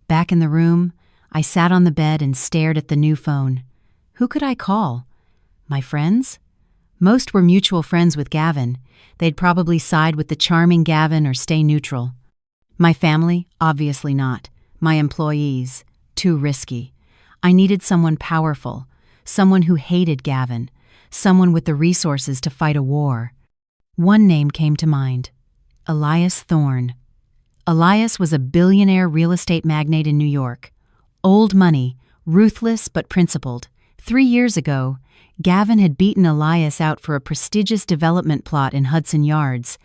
Back in the room, I sat on the bed and stared at the new phone. Who could I call? My friends? Most were mutual friends with Gavin. They'd probably side with the charming Gavin or stay neutral. My family? Obviously not. My employees? Too risky. I needed someone powerful, someone who hated Gavin, someone with the resources to fight a war. One name came to mind: Elias Thorne. Elias was a billionaire real estate magnate in New York. Old money, ruthless but principled. 3 years ago, Gavin had beaten Elias out for a prestigious development plot in Hudson Yards.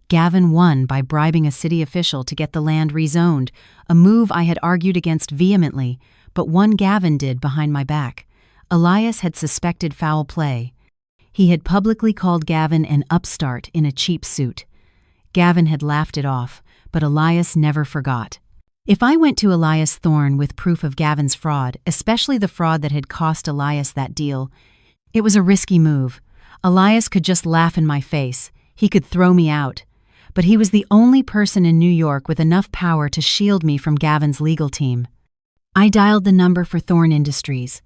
Gavin won by bribing a city official to get the land rezoned, a move I had argued against vehemently, but one Gavin did behind my back. Elias had suspected foul play. He had publicly called Gavin an upstart in a cheap suit. Gavin had laughed it off, but Elias never forgot. If I went to Elias Thorne with proof of Gavin's fraud, especially the fraud that had cost Elias that deal, it was a risky move. Elias could just laugh in my face. He could throw me out. But he was the only person in New York with enough power to shield me from Gavin's legal team. I dialed the number for Thorne Industries.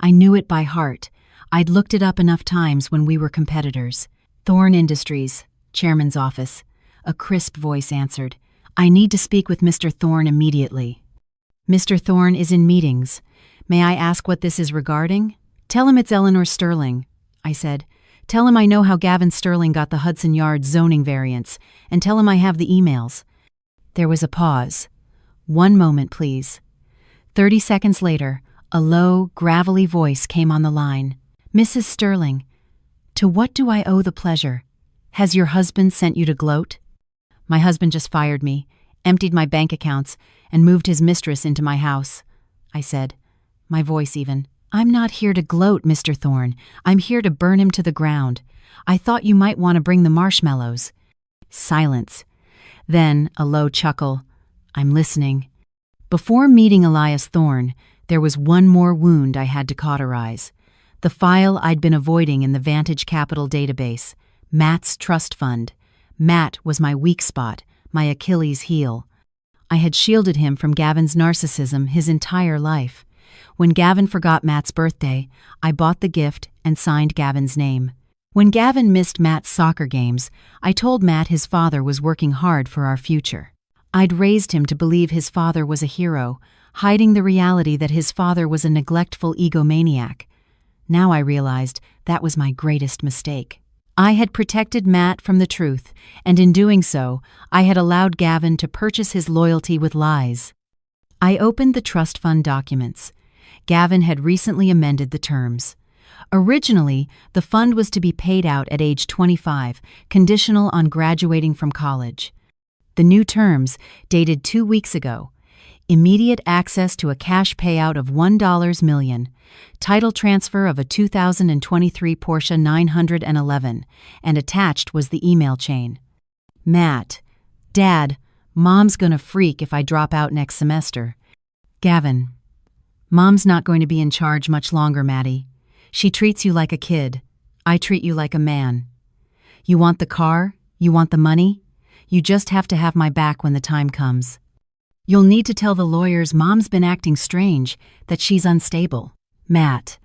I knew it by heart. I'd looked it up enough times when we were competitors. Thorne Industries, chairman's office. A crisp voice answered. "I need to speak with Mr. Thorne immediately." "Mr. Thorne is in meetings. May I ask what this is regarding?" "Tell him it's Eleanor Sterling," I said. "Tell him I know how Gavin Sterling got the Hudson Yards zoning variance, and tell him I have the emails." There was a pause. "1 moment, please." 30 seconds later, a low, gravelly voice came on the line. "Mrs. Sterling, to what do I owe the pleasure? Has your husband sent you to gloat?" "My husband just fired me, emptied my bank accounts, and moved his mistress into my house," I said, my voice even. "I'm not here to gloat, Mr. Thorne. I'm here to burn him to the ground. I thought you might want to bring the marshmallows." Silence. Then a low chuckle. "I'm listening." Before meeting Elias Thorne, there was one more wound I had to cauterize. The file I'd been avoiding in the Vantage Capital database, Matt's trust fund. Matt was my weak spot, my Achilles heel. I had shielded him from Gavin's narcissism his entire life. When Gavin forgot Matt's birthday, I bought the gift and signed Gavin's name. When Gavin missed Matt's soccer games, I told Matt his father was working hard for our future. I'd raised him to believe his father was a hero, hiding the reality that his father was a neglectful egomaniac. Now I realized that was my greatest mistake. I had protected Matt from the truth, and in doing so, I had allowed Gavin to purchase his loyalty with lies. I opened the trust fund documents. Gavin had recently amended the terms. Originally, the fund was to be paid out at age 25, conditional on graduating from college. The new terms, dated 2 weeks ago: immediate access to a cash payout of $1 million, title transfer of a 2023 Porsche 911, and attached was the email chain. Matt. Dad, Mom's gonna freak if I drop out next semester. Gavin. Mom's not going to be in charge much longer, Maddie. She treats you like a kid. I treat you like a man. You want the car? You want the money? You just have to have my back when the time comes. You'll need to tell the lawyers Mom's been acting strange, that she's unstable. Matt.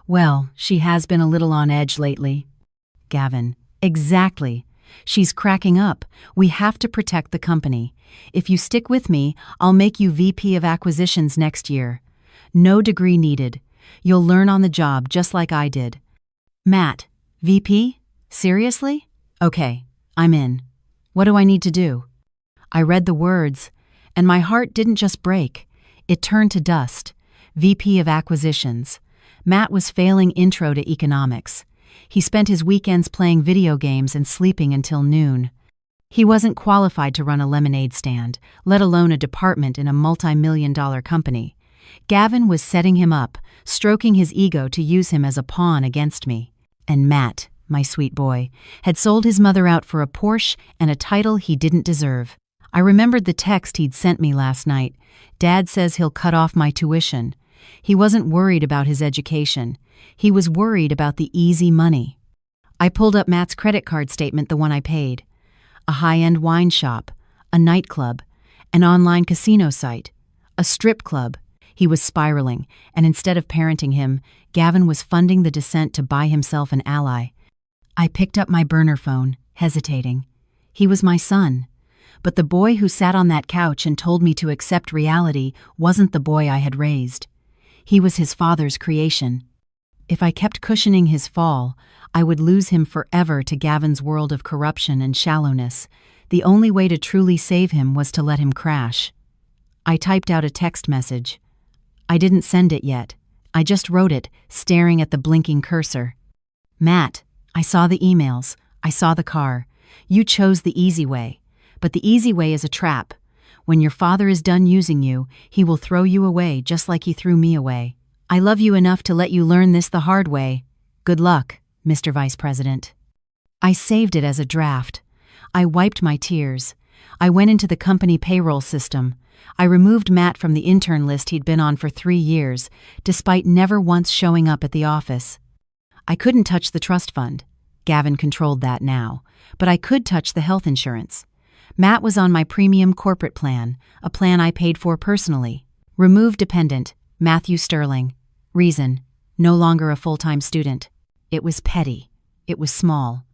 Well, she has been a little on edge lately. Gavin. Exactly. She's cracking up. We have to protect the company. If you stick with me, I'll make you VP of Acquisitions next year. No degree needed. You'll learn on the job just like I did. Matt. VP? Seriously? Okay, I'm in. What do I need to do? I read the words, and my heart didn't just break. It turned to dust. VP of Acquisitions. Matt was failing intro to economics. He spent his weekends playing video games and sleeping until noon. He wasn't qualified to run a lemonade stand, let alone a department in a multi-million-dollar company. Gavin was setting him up, stroking his ego to use him as a pawn against me. And Matt, my sweet boy, had sold his mother out for a Porsche and a title he didn't deserve. I remembered the text he'd sent me last night. Dad says he'll cut off my tuition. He wasn't worried about his education. He was worried about the easy money. I pulled up Matt's credit card statement, the one I paid. A high-end wine shop, a nightclub, an online casino site, a strip club. He was spiraling, and instead of parenting him, Gavin was funding the descent to buy himself an ally. I picked up my burner phone, hesitating. He was my son. But the boy who sat on that couch and told me to accept reality wasn't the boy I had raised. He was his father's creation. If I kept cushioning his fall, I would lose him forever to Gavin's world of corruption and shallowness. The only way to truly save him was to let him crash. I typed out a text message. I didn't send it yet. I just wrote it, staring at the blinking cursor. Matt, I saw the emails. I saw the car. You chose the easy way. But the easy way is a trap. When your father is done using you, he will throw you away just like he threw me away. I love you enough to let you learn this the hard way. Good luck, Mr. Vice President. I saved it as a draft. I wiped my tears. I went into the company payroll system. I removed Matt from the intern list he'd been on for 3 years, despite never once showing up at the office. I couldn't touch the trust fund. Gavin controlled that now. But I could touch the health insurance. Matt was on my premium corporate plan, a plan I paid for personally. Remove dependent, Matthew Sterling. Reason, no longer a full-time student. It was petty. It was small.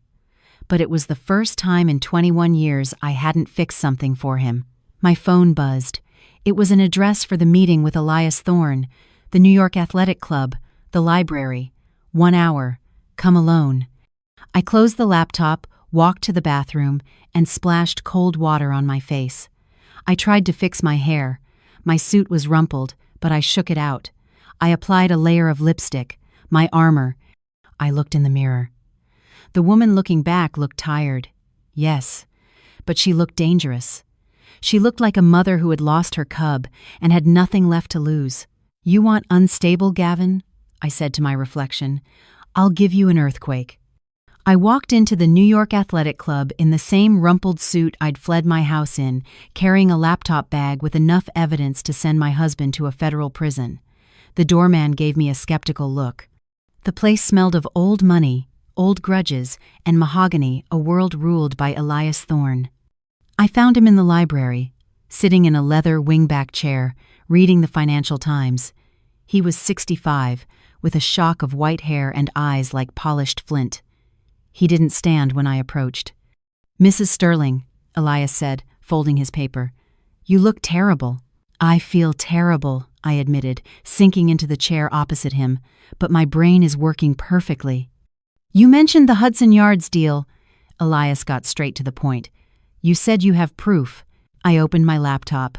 But it was the first time in 21 years I hadn't fixed something for him. My phone buzzed. It was an address for the meeting with Elias Thorne, the New York Athletic Club, the library. 1 hour. Come alone. I closed the laptop, walked to the bathroom, and splashed cold water on my face. I tried to fix my hair. My suit was rumpled, but I shook it out. I applied a layer of lipstick, my armor. I looked in the mirror. The woman looking back looked tired. Yes, but she looked dangerous. She looked like a mother who had lost her cub and had nothing left to lose. You want unstable, Gavin? I said to my reflection. I'll give you an earthquake. I walked into the New York Athletic Club in the same rumpled suit I'd fled my house in, carrying a laptop bag with enough evidence to send my husband to a federal prison. The doorman gave me a skeptical look. The place smelled of old money, old grudges, and mahogany, a world ruled by Elias Thorne. I found him in the library, sitting in a leather wingback chair, reading the Financial Times. He was 65, with a shock of white hair and eyes like polished flint. He didn't stand when I approached. Mrs. Sterling, Elias said, folding his paper. You look terrible. I feel terrible, I admitted, sinking into the chair opposite him, but my brain is working perfectly. You mentioned the Hudson Yards deal. Elias got straight to the point. You said you have proof. I opened my laptop.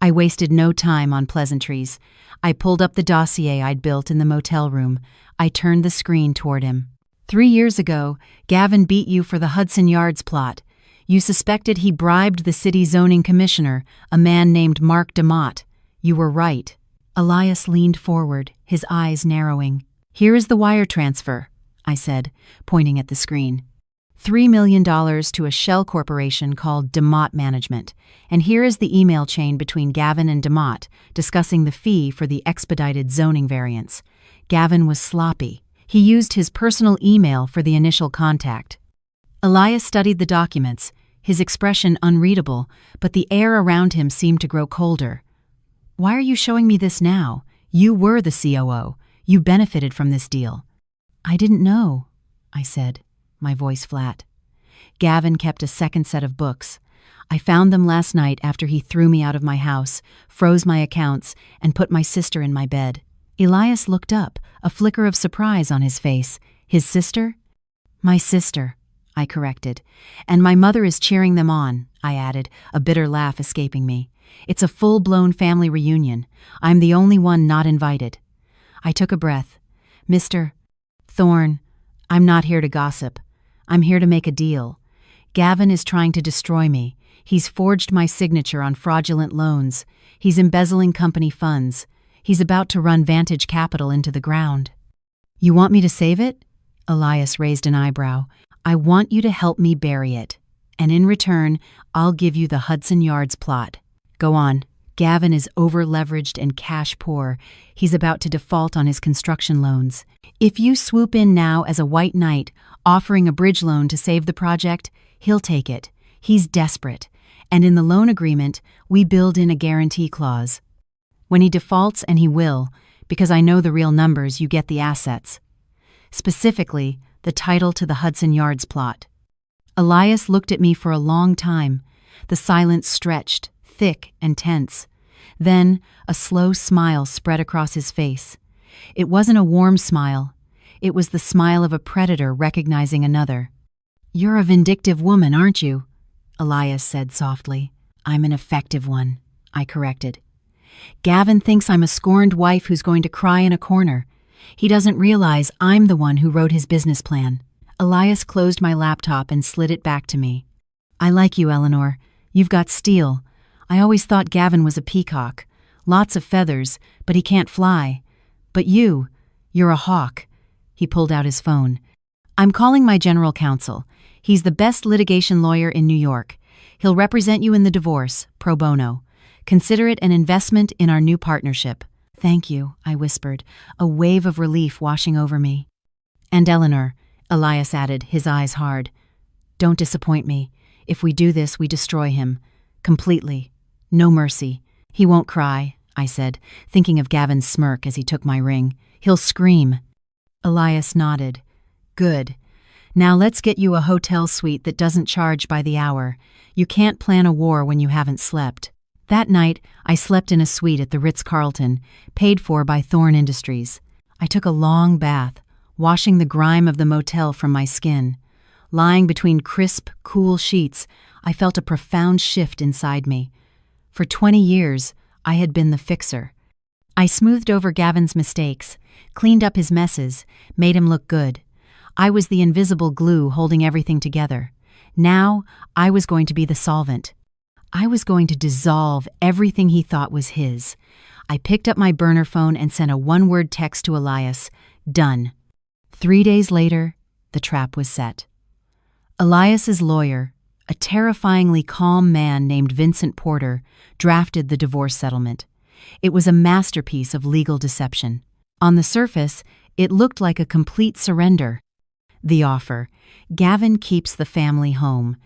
I wasted no time on pleasantries. I pulled up the dossier I'd built in the motel room. I turned the screen toward him. 3 years ago, Gavin beat you for the Hudson Yards plot. You suspected he bribed the city zoning commissioner, a man named Mark DeMott. You were right. Elias leaned forward, his eyes narrowing. Here is the wire transfer, I said, pointing at the screen. $3 million to a shell corporation called DeMott Management. And here is the email chain between Gavin and DeMott discussing the fee for the expedited zoning variance. Gavin was sloppy. He used his personal email for the initial contact. Elias studied the documents, his expression unreadable, but the air around him seemed to grow colder. "Why are you showing me this now? You were the COO. You benefited from this deal." "I didn't know," I said, my voice flat. Gavin kept a second set of books. "I found them last night after he threw me out of my house, froze my accounts, and put my sister in my bed." Elias looked up, a flicker of surprise on his face. "His sister?" "My sister," I corrected. "And my mother is cheering them on," I added, a bitter laugh escaping me. "It's a full-blown family reunion. I'm the only one not invited." I took a breath. "Mr. Thorne, I'm not here to gossip. I'm here to make a deal. Gavin is trying to destroy me. He's forged my signature on fraudulent loans. He's embezzling company funds. He's about to run Vantage Capital into the ground." "You want me to save it?" Elias raised an eyebrow. "I want you to help me bury it. And in return, I'll give you the Hudson Yards plot." "Go on." Gavin is over-leveraged and cash poor. He's about to default on his construction loans. If you swoop in now as a white knight, offering a bridge loan to save the project, he'll take it. He's desperate. And in the loan agreement, we build in a guarantee clause. When he defaults, and he will, because I know the real numbers, you get the assets. Specifically, the title to the Hudson Yards plot. Elias looked at me for a long time. The silence stretched, thick and tense. Then a slow smile spread across his face. It wasn't a warm smile. It was the smile of a predator recognizing another. "You're a vindictive woman, aren't you?" Elias said softly. "I'm an effective one," I corrected. "Gavin thinks I'm a scorned wife who's going to cry in a corner. He doesn't realize I'm the one who wrote his business plan." Elias closed my laptop and slid it back to me. "I like you, Eleanor. You've got steel. I always thought Gavin was a peacock. Lots of feathers, but he can't fly. But you're a hawk." He pulled out his phone. "I'm calling my general counsel. He's the best litigation lawyer in New York. He'll represent you in the divorce, pro bono. Consider it an investment in our new partnership." "Thank you," I whispered, a wave of relief washing over me. "And Eleanor," Elias added, his eyes hard, "don't disappoint me. If we do this, we destroy him. Completely. No mercy." "He won't cry," I said, thinking of Gavin's smirk as he took my ring. "He'll scream." Elias nodded. "Good. Now let's get you a hotel suite that doesn't charge by the hour. You can't plan a war when you haven't slept." That night, I slept in a suite at the Ritz-Carlton, paid for by Thorne Industries. I took a long bath, washing the grime of the motel from my skin. Lying between crisp, cool sheets, I felt a profound shift inside me. For 20 years, I had been the fixer. I smoothed over Gavin's mistakes, cleaned up his messes, made him look good. I was the invisible glue holding everything together. Now, I was going to be the solvent. I was going to dissolve everything he thought was his. I picked up my burner phone and sent a one-word text to Elias. Done. 3 days later, the trap was set. Elias's lawyer, a terrifyingly calm man named Vincent Porter, drafted the divorce settlement. It was a masterpiece of legal deception. On the surface, it looked like a complete surrender. The offer: Gavin keeps the family home.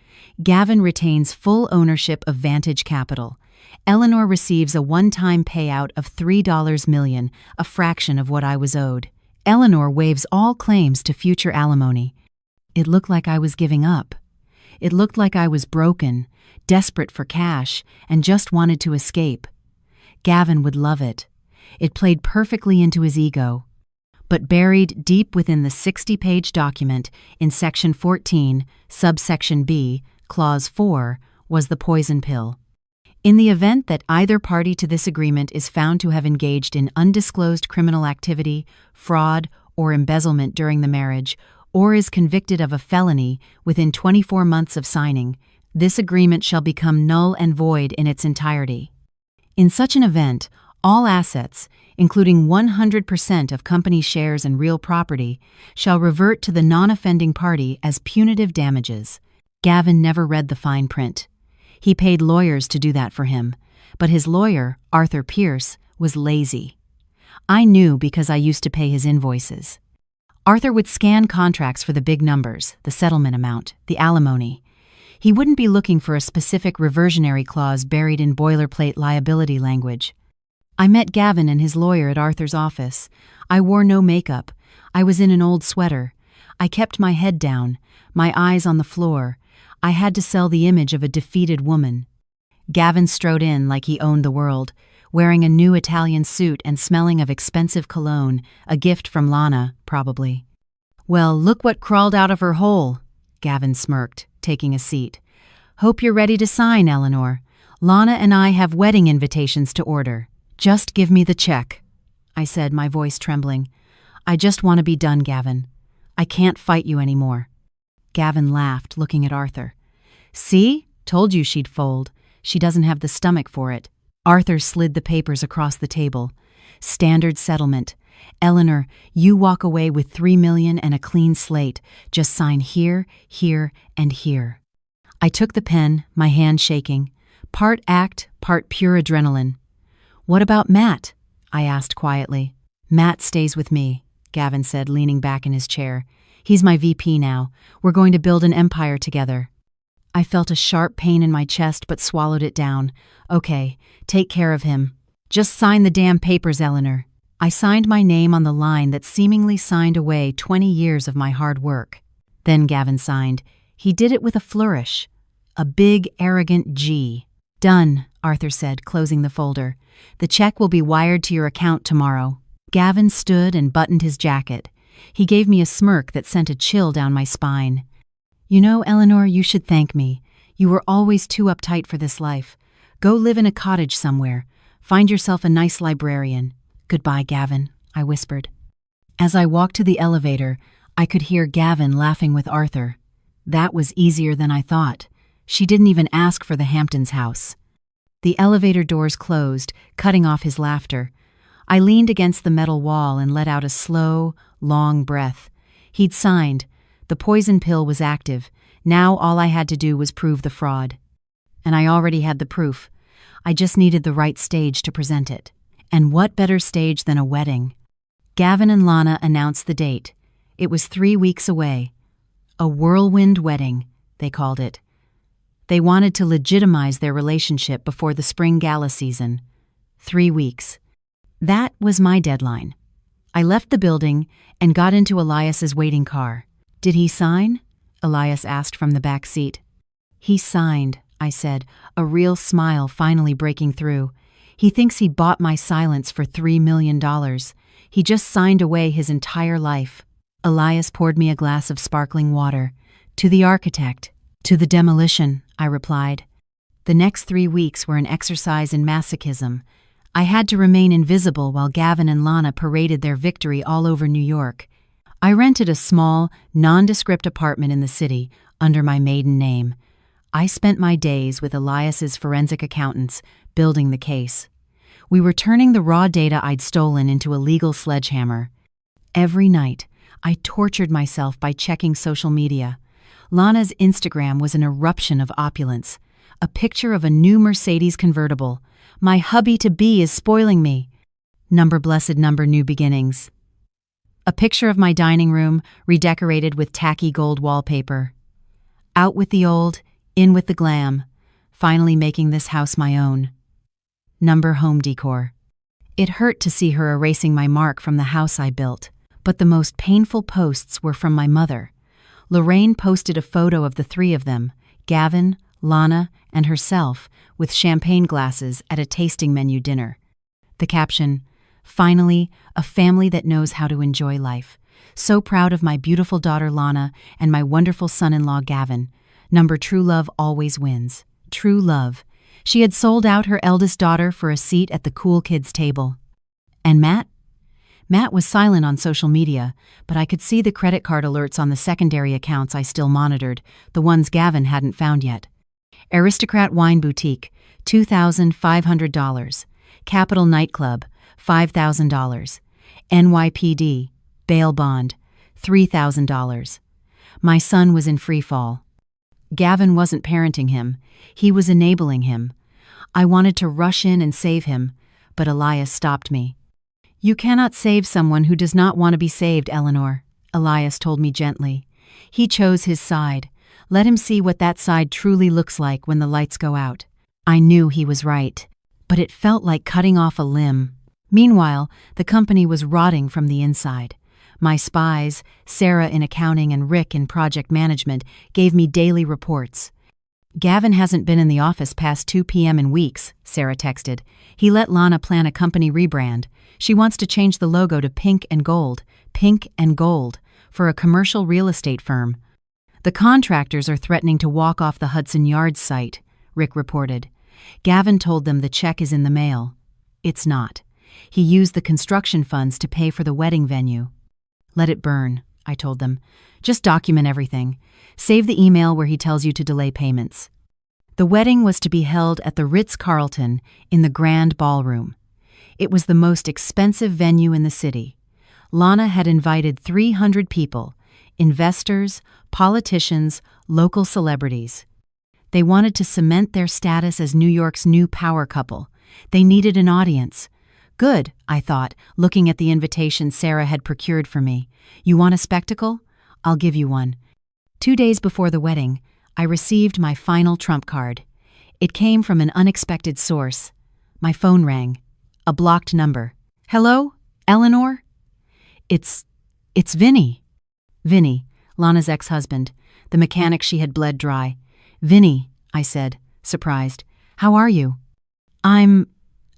Gavin retains full ownership of Vantage Capital. Eleanor receives a one-time payout of $3 million, a fraction of what I was owed. Eleanor waives all claims to future alimony. It looked like I was giving up. It looked like I was broken, desperate for cash, and just wanted to escape. Gavin would love it. It played perfectly into his ego. But buried deep within the 60-page document, in Section 14, subsection B, Clause 4, was the poison pill. In the event that either party to this agreement is found to have engaged in undisclosed criminal activity, fraud, or embezzlement during the marriage, or is convicted of a felony within 24 months of signing, this agreement shall become null and void in its entirety. In such an event, All assets, including 100% of company shares and real property, shall revert to the non-offending party as punitive damages. Gavin never read the fine print. He paid lawyers to do that for him, but his lawyer, Arthur Pierce, was lazy. I knew because I used to pay his invoices. Arthur would scan contracts for the big numbers, the settlement amount, the alimony. He wouldn't be looking for a specific reversionary clause buried in boilerplate liability language. I met Gavin and his lawyer at Arthur's office. I wore no makeup. I was in an old sweater. I kept my head down, my eyes on the floor. I had to sell the image of a defeated woman. Gavin strode in like he owned the world, wearing a new Italian suit and smelling of expensive cologne, a gift from Lana, probably. "Well, look what crawled out of her hole," Gavin smirked, taking a seat. "Hope you're ready to sign, Eleanor. Lana and I have wedding invitations to order. Just give me the check," I said, my voice trembling. "I just want to be done, Gavin. I can't fight you anymore." Gavin laughed, looking at Arthur. "See? Told you she'd fold. She doesn't have the stomach for it." Arthur slid the papers across the table. "Standard settlement. Eleanor, you walk away with $3 million and a clean slate. Just sign here, here, and here." I took the pen, my hand shaking. Part act, part pure adrenaline. "What about Matt?" I asked quietly. "Matt stays with me," Gavin said, leaning back in his chair. "He's my VP now. We're going to build an empire together." I felt a sharp pain in my chest but swallowed it down. "Okay, take care of him. Just sign the damn papers, Eleanor." I signed my name on the line that seemingly signed away 20 years of my hard work. Then Gavin signed. He did it with a flourish. A big, arrogant G. "Done," Arthur said, closing the folder. "The check will be wired to your account tomorrow." Gavin stood and buttoned his jacket. He gave me a smirk that sent a chill down my spine. "You know, Eleanor, you should thank me. You were always too uptight for this life. Go live in a cottage somewhere. Find yourself a nice librarian." "Goodbye, Gavin," I whispered. As I walked to the elevator, I could hear Gavin laughing with Arthur. That was easier than I thought. She didn't even ask for the Hamptons house. The elevator doors closed, cutting off his laughter. I leaned against the metal wall and let out a slow, long breath. He'd signed. The poison pill was active. Now all I had to do was prove the fraud. And I already had the proof. I just needed the right stage to present it. And what better stage than a wedding? Gavin and Lana announced the date. It was 3 weeks away. A whirlwind wedding, they called it. They wanted to legitimize their relationship before the spring gala season. 3 weeks. That was my deadline. I left the building and got into Elias's waiting car. "Did he sign?" Elias asked from the back seat. "He signed," I said, a real smile finally breaking through. "He thinks he bought my silence for $3 million. He just signed away his entire life." Elias poured me a glass of sparkling water. "To the architect." "To the demolition," I replied. The next 3 weeks were an exercise in masochism. I had to remain invisible while Gavin and Lana paraded their victory all over New York. I rented a small, nondescript apartment in the city under my maiden name. I spent my days with Elias's forensic accountants, building the case. We were turning the raw data I'd stolen into a legal sledgehammer. Every night, I tortured myself by checking social media. Lana's Instagram was an eruption of opulence. A picture of a new Mercedes convertible. "My hubby-to-be is spoiling me." Blessed number, new beginnings. A picture of my dining room, redecorated with tacky gold wallpaper. Out with the old, in with the glam. Finally making this house my own. Home decor. It hurt to see her erasing my mark from the house I built, but the most painful posts were from my mother. Lorraine posted a photo of the 3 of them, Gavin, Lana, and herself, with champagne glasses at a tasting menu dinner. The caption, "Finally, a family that knows how to enjoy life. So proud of my beautiful daughter Lana and my wonderful son-in-law Gavin. True love always wins. True love." She had sold out her eldest daughter for a seat at the cool kids' table. And Matt? Matt was silent on social media, but I could see the credit card alerts on the secondary accounts I still monitored, the ones Gavin hadn't found yet. Aristocrat Wine Boutique, $2,500. Capital Nightclub, $5,000. NYPD, bail bond, $3,000. My son was in free fall. Gavin wasn't parenting him, he was enabling him. I wanted to rush in and save him, but Elias stopped me. You cannot save someone who does not want to be saved, Eleanor, Elias told me gently. He chose his side. Let him see what that side truly looks like when the lights go out. I knew he was right, but it felt like cutting off a limb. Meanwhile, the company was rotting from the inside. My spies, Sarah in accounting and Rick in project management, gave me daily reports. Gavin hasn't been in the office past 2 p.m. in weeks, Sarah texted. He let Lana plan a company rebrand. She wants to change the logo to pink and gold, for a commercial real estate firm. The contractors are threatening to walk off the Hudson Yards site, Rick reported. Gavin told them the check is in the mail. It's not. He used the construction funds to pay for the wedding venue. Let it burn, I told them. Just document everything. Save the email where he tells you to delay payments. The wedding was to be held at the Ritz-Carlton in the Grand Ballroom. It was the most expensive venue in the city. Lana had invited 300 people, investors, politicians, local celebrities. They wanted to cement their status as New York's new power couple. They needed an audience. Good, I thought, looking at the invitation Sarah had procured for me. You want a spectacle? I'll give you one. 2 days before the wedding, I received my final trump card. It came from an unexpected source. My phone rang. A blocked number. Hello? Eleanor? It's Vinny. Vinny, Lana's ex-husband, the mechanic she had bled dry. Vinny, I said, surprised. How are you? I'm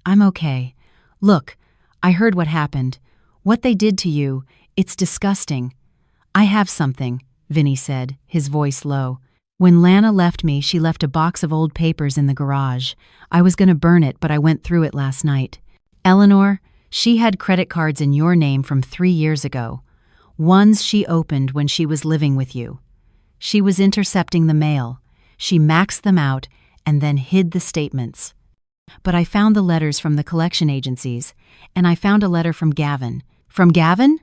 okay. Look, I heard what happened. What they did to you, it's disgusting. I have something, Vinny said, his voice low. When Lana left me, she left a box of old papers in the garage. I was going to burn it, but I went through it last night. Eleanor, she had credit cards in your name from 3 years ago. Ones she opened when she was living with you. She was intercepting the mail. She maxed them out and then hid the statements. But I found the letters from the collection agencies, and I found a letter from Gavin. From Gavin?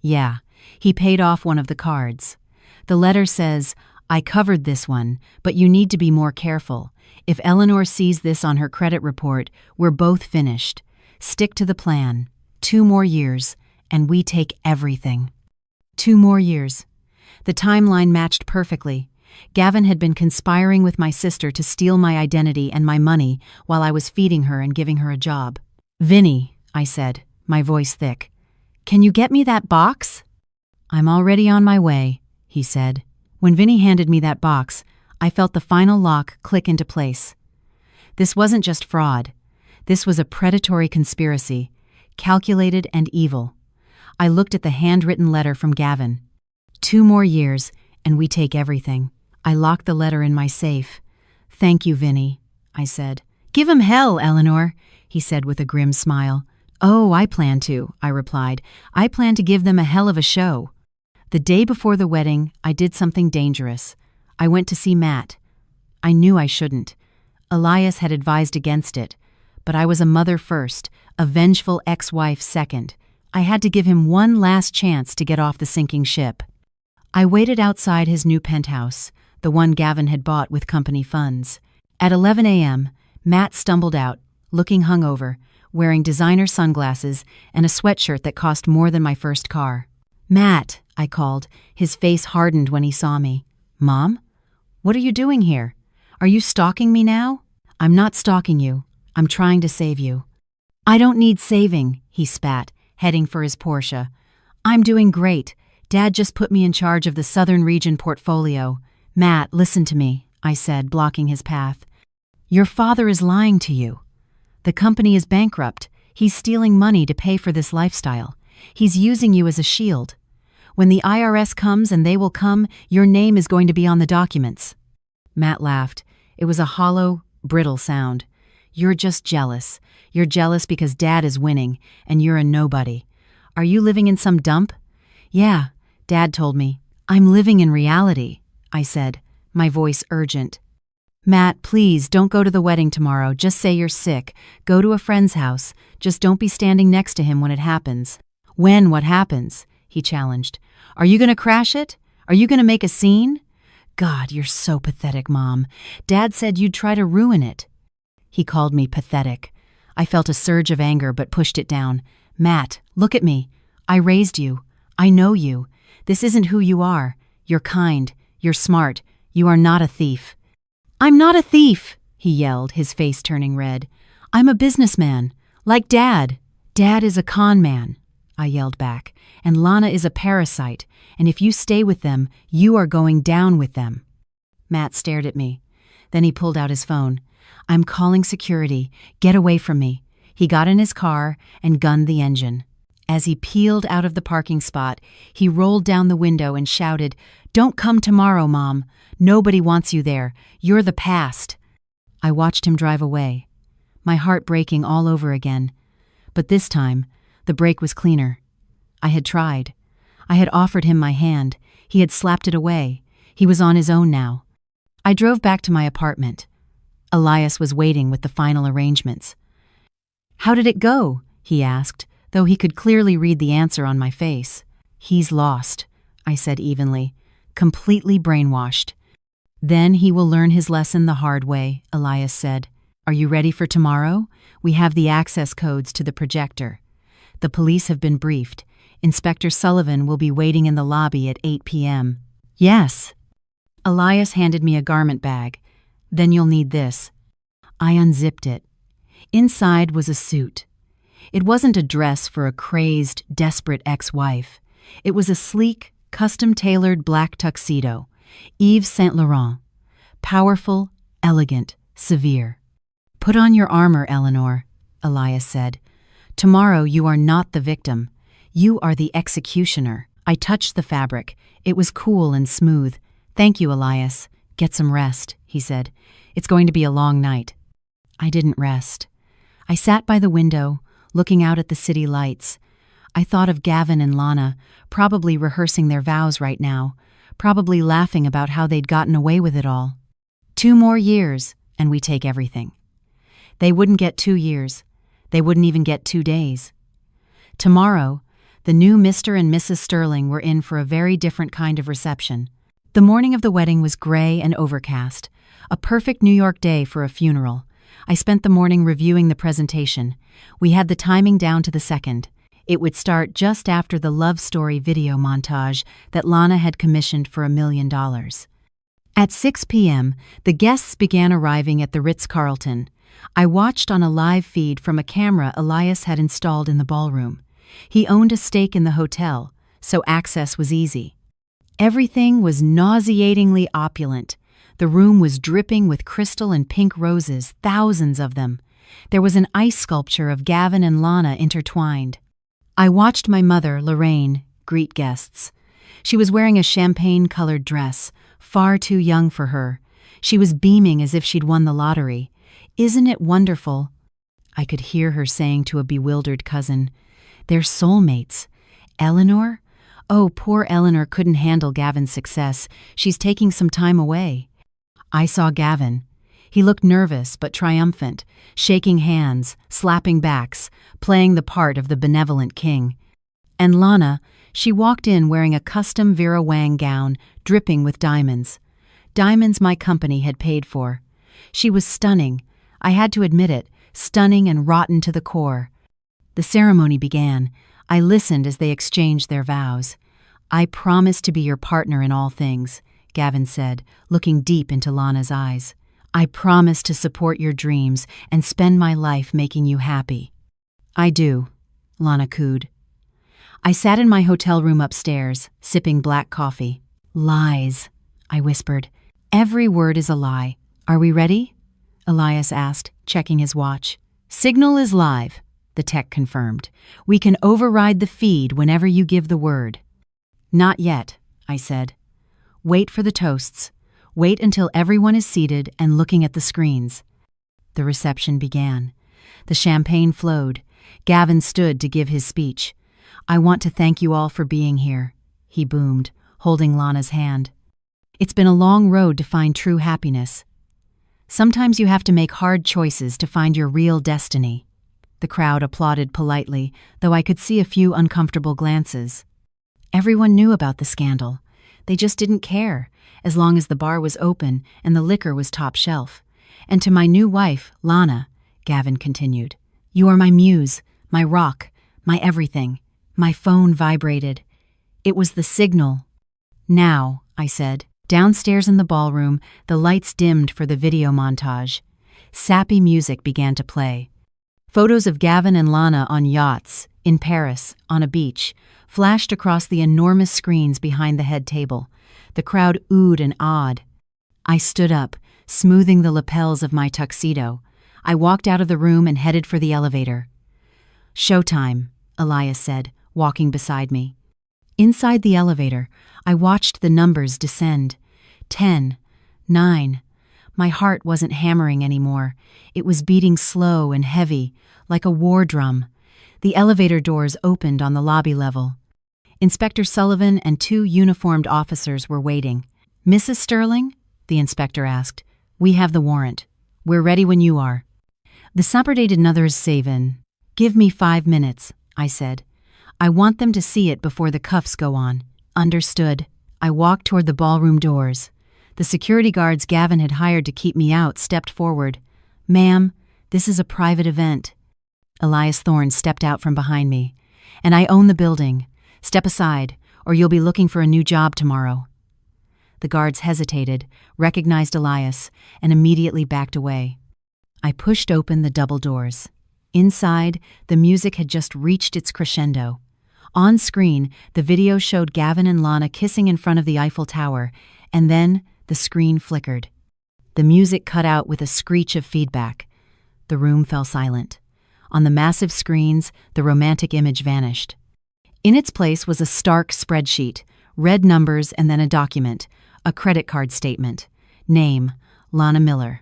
Yeah, he paid off one of the cards. The letter says, I covered this one, but you need to be more careful. If Eleanor sees this on her credit report, we're both finished. Stick to the plan. 2 more years, and we take everything. 2 more years. The timeline matched perfectly. Gavin had been conspiring with my sister to steal my identity and my money while I was feeding her and giving her a job. Vinny, I said, my voice thick. Can you get me that box? I'm already on my way, he said. When Vinny handed me that box, I felt the final lock click into place. This wasn't just fraud. This was a predatory conspiracy, calculated and evil. I looked at the handwritten letter from Gavin. 2 more years, and we take everything. I locked the letter in my safe. Thank you, Vinny, I said. Give him hell, Eleanor, he said with a grim smile. Oh, I plan to, I replied. I plan to give them a hell of a show. The day before the wedding, I did something dangerous. I went to see Matt. I knew I shouldn't. Elias had advised against it. But I was a mother first, a vengeful ex-wife second. I had to give him one last chance to get off the sinking ship. I waited outside his new penthouse, the one Gavin had bought with company funds. At 11 a.m., Matt stumbled out, looking hungover, wearing designer sunglasses and a sweatshirt that cost more than my first car. Matt, I called. His face hardened when he saw me. Mom? What are you doing here? Are you stalking me now? I'm not stalking you. I'm trying to save you. I don't need saving, he spat, heading for his Porsche. I'm doing great. Dad just put me in charge of the Southern Region portfolio. Matt, listen to me, I said, blocking his path. Your father is lying to you. The company is bankrupt. He's stealing money to pay for this lifestyle. He's using you as a shield. When the IRS comes, and they will come, your name is going to be on the documents. Matt laughed. It was a hollow, brittle sound. You're just jealous. You're jealous because Dad is winning, and you're a nobody. Are you living in some dump? Yeah, Dad told me. I'm living in reality, I said, my voice urgent. Matt, please don't go to the wedding tomorrow. Just say you're sick. Go to a friend's house. Just don't be standing next to him when it happens. When what happens? He challenged. Are you going to crash it? Are you going to make a scene? God, you're so pathetic, Mom. Dad said you'd try to ruin it. He called me pathetic. I felt a surge of anger but pushed it down. Matt, look at me. I raised you. I know you. This isn't who you are. You're kind. You're smart. You are not a thief. I'm not a thief, he yelled, his face turning red. I'm a businessman. Like Dad. Dad is a con man, I yelled back. And Lana is a parasite. And if you stay with them, you are going down with them. Matt stared at me. Then he pulled out his phone. I'm calling security. Get away from me. He got in his car and gunned the engine. As he peeled out of the parking spot, he rolled down the window and shouted, Don't come tomorrow, Mom. Nobody wants you there. You're the past. I watched him drive away, my heart breaking all over again. But this time, the break was cleaner. I had tried. I had offered him my hand. He had slapped it away. He was on his own now. I drove back to my apartment. Elias was waiting with the final arrangements. How did it go? He asked, though he could clearly read the answer on my face. He's lost, I said evenly, completely brainwashed. Then he will learn his lesson the hard way, Elias said. Are you ready for tomorrow? We have the access codes to the projector. The police have been briefed. Inspector Sullivan will be waiting in the lobby at 8 p.m. Yes. Elias handed me a garment bag. Then you'll need this. I unzipped it. Inside was a suit. It wasn't a dress for a crazed, desperate ex-wife. It was a sleek, custom-tailored black tuxedo, Yves Saint Laurent. Powerful, elegant, severe. Put on your armor, Eleanor, Elias said. Tomorrow you are not the victim. You are the executioner. I touched the fabric. It was cool and smooth. Thank you, Elias. Get some rest, he said. It's going to be a long night. I didn't rest. I sat by the window, looking out at the city lights. I thought of Gavin and Lana, probably rehearsing their vows right now, probably laughing about how they'd gotten away with it all. 2 more years, and we take everything. They wouldn't get 2 years. They wouldn't even get 2 days. Tomorrow, the new Mr. and Mrs. Sterling were in for a very different kind of reception. The morning of the wedding was gray and overcast, a perfect New York day for a funeral. I spent the morning reviewing the presentation. We had the timing down to the second. It would start just after the love story video montage that Lana had commissioned for $1 million. At 6 p.m., the guests began arriving at the Ritz-Carlton. I watched on a live feed from a camera Elias had installed in the ballroom. He owned a stake in the hotel, so access was easy. Everything was nauseatingly opulent. The room was dripping with crystal and pink roses, thousands of them. There was an ice sculpture of Gavin and Lana intertwined. I watched my mother, Lorraine, greet guests. She was wearing a champagne-colored dress, far too young for her. She was beaming as if she'd won the lottery. Isn't it wonderful? I could hear her saying to a bewildered cousin, They're soulmates. Eleanor? Oh, poor Eleanor couldn't handle Gavin's success. She's taking some time away. I saw Gavin. He looked nervous but triumphant, shaking hands, slapping backs, playing the part of the benevolent king. And Lana, she walked in wearing a custom Vera Wang gown, dripping with diamonds. Diamonds my company had paid for. She was stunning. I had to admit it, stunning and rotten to the core. The ceremony began. I listened as they exchanged their vows. I promise to be your partner in all things, Gavin said, looking deep into Lana's eyes. I promise to support your dreams and spend my life making you happy. I do, Lana cooed. I sat in my hotel room upstairs, sipping black coffee. Lies, I whispered. Every word is a lie. Are we ready? Elias asked, checking his watch. Signal is live, the tech confirmed. We can override the feed whenever you give the word. Not yet, I said. Wait for the toasts. Wait until everyone is seated and looking at the screens. The reception began. The champagne flowed. Gavin stood to give his speech. I want to thank you all for being here, he boomed, holding Lana's hand. It's been a long road to find true happiness. Sometimes you have to make hard choices to find your real destiny. The crowd applauded politely, though I could see a few uncomfortable glances. Everyone knew about the scandal. They just didn't care, as long as the bar was open and the liquor was top shelf. And to my new wife, Lana, Gavin continued, "You are my muse, my rock, my everything." My phone vibrated. It was the signal. "Now," I said. Downstairs in the ballroom, the lights dimmed for the video montage. Sappy music began to play. Photos of Gavin and Lana on yachts, in Paris, on a beach, flashed across the enormous screens behind the head table. The crowd oohed and awed. I stood up, smoothing the lapels of my tuxedo. I walked out of the room and headed for the elevator. "Showtime," Elias said, walking beside me. Inside the elevator, I watched the numbers descend. 10, 9. My heart wasn't hammering anymore. It was beating slow and heavy, like a war drum. The elevator doors opened on the lobby level. Inspector Sullivan and 2 uniformed officers were waiting. "Mrs. Sterling?" the inspector asked. "We have the warrant. We're ready when you are." The Saturday another's savin. "Give me 5 minutes," I said. "I want them to see it before the cuffs go on." "Understood." I walked toward the ballroom doors. The security guards Gavin had hired to keep me out stepped forward. "Ma'am, this is a private event." Elias Thorne stepped out from behind me. "And I own the building. Step aside, or you'll be looking for a new job tomorrow." The guards hesitated, recognized Elias, and immediately backed away. I pushed open the double doors. Inside, the music had just reached its crescendo. On screen, the video showed Gavin and Lana kissing in front of the Eiffel Tower, and then the screen flickered. The music cut out with a screech of feedback. The room fell silent. On the massive screens, the romantic image vanished. In its place was a stark spreadsheet, red numbers and then a document, a credit card statement. Name, Lana Miller.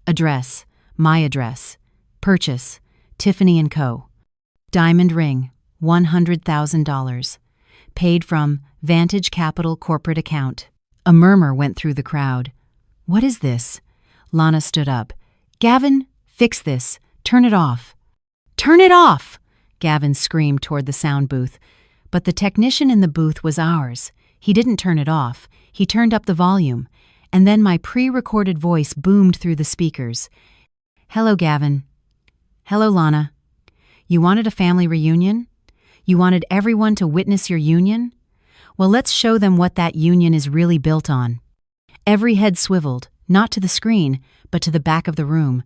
Address, my address. Purchase, Tiffany & Co. Diamond ring, $100,000. Paid from Vantage Capital corporate account. A murmur went through the crowd. "What is this?" Lana stood up. "Gavin, fix this. Turn it off." "Turn it off!" Gavin screamed toward the sound booth. But the technician in the booth was ours. He didn't turn it off. He turned up the volume. And then my pre-recorded voice boomed through the speakers. "Hello, Gavin. Hello, Lana. You wanted a family reunion? You wanted everyone to witness your union? Well, let's show them what that union is really built on." Every head swiveled, not to the screen, but to the back of the room.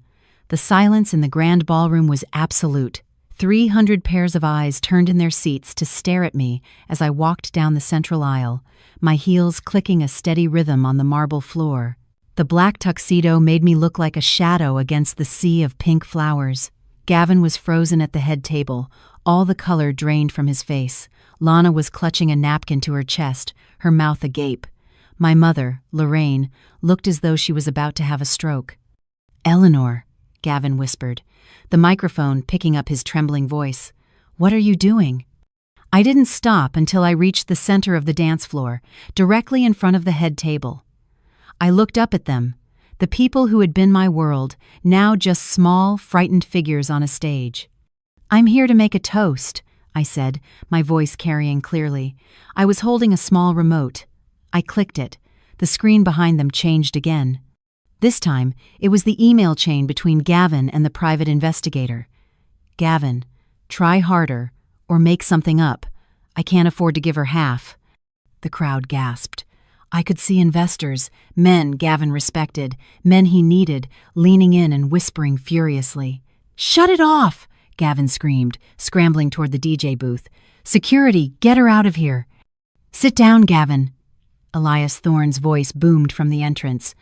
The silence in the grand ballroom was absolute. 300 pairs of eyes turned in their seats to stare at me as I walked down the central aisle, my heels clicking a steady rhythm on the marble floor. The black tuxedo made me look like a shadow against the sea of pink flowers. Gavin was frozen at the head table, all the color drained from his face. Lana was clutching a napkin to her chest, her mouth agape. My mother, Lorraine, looked as though she was about to have a stroke. "Eleanor," Gavin whispered, the microphone picking up his trembling voice. "What are you doing?" I didn't stop until I reached the center of the dance floor, directly in front of the head table. I looked up at them, the people who had been my world, now just small, frightened figures on a stage. "I'm here to make a toast," I said, my voice carrying clearly. I was holding a small remote. I clicked it. The screen behind them changed again. This time, it was the email chain between Gavin and the private investigator. "Gavin, try harder, or make something up. I can't afford to give her half." The crowd gasped. I could see investors, men Gavin respected, men he needed, leaning in and whispering furiously. "Shut it off!" Gavin screamed, scrambling toward the DJ booth. "Security, get her out of here!" "Sit down, Gavin!" Elias Thorne's voice boomed from the entrance.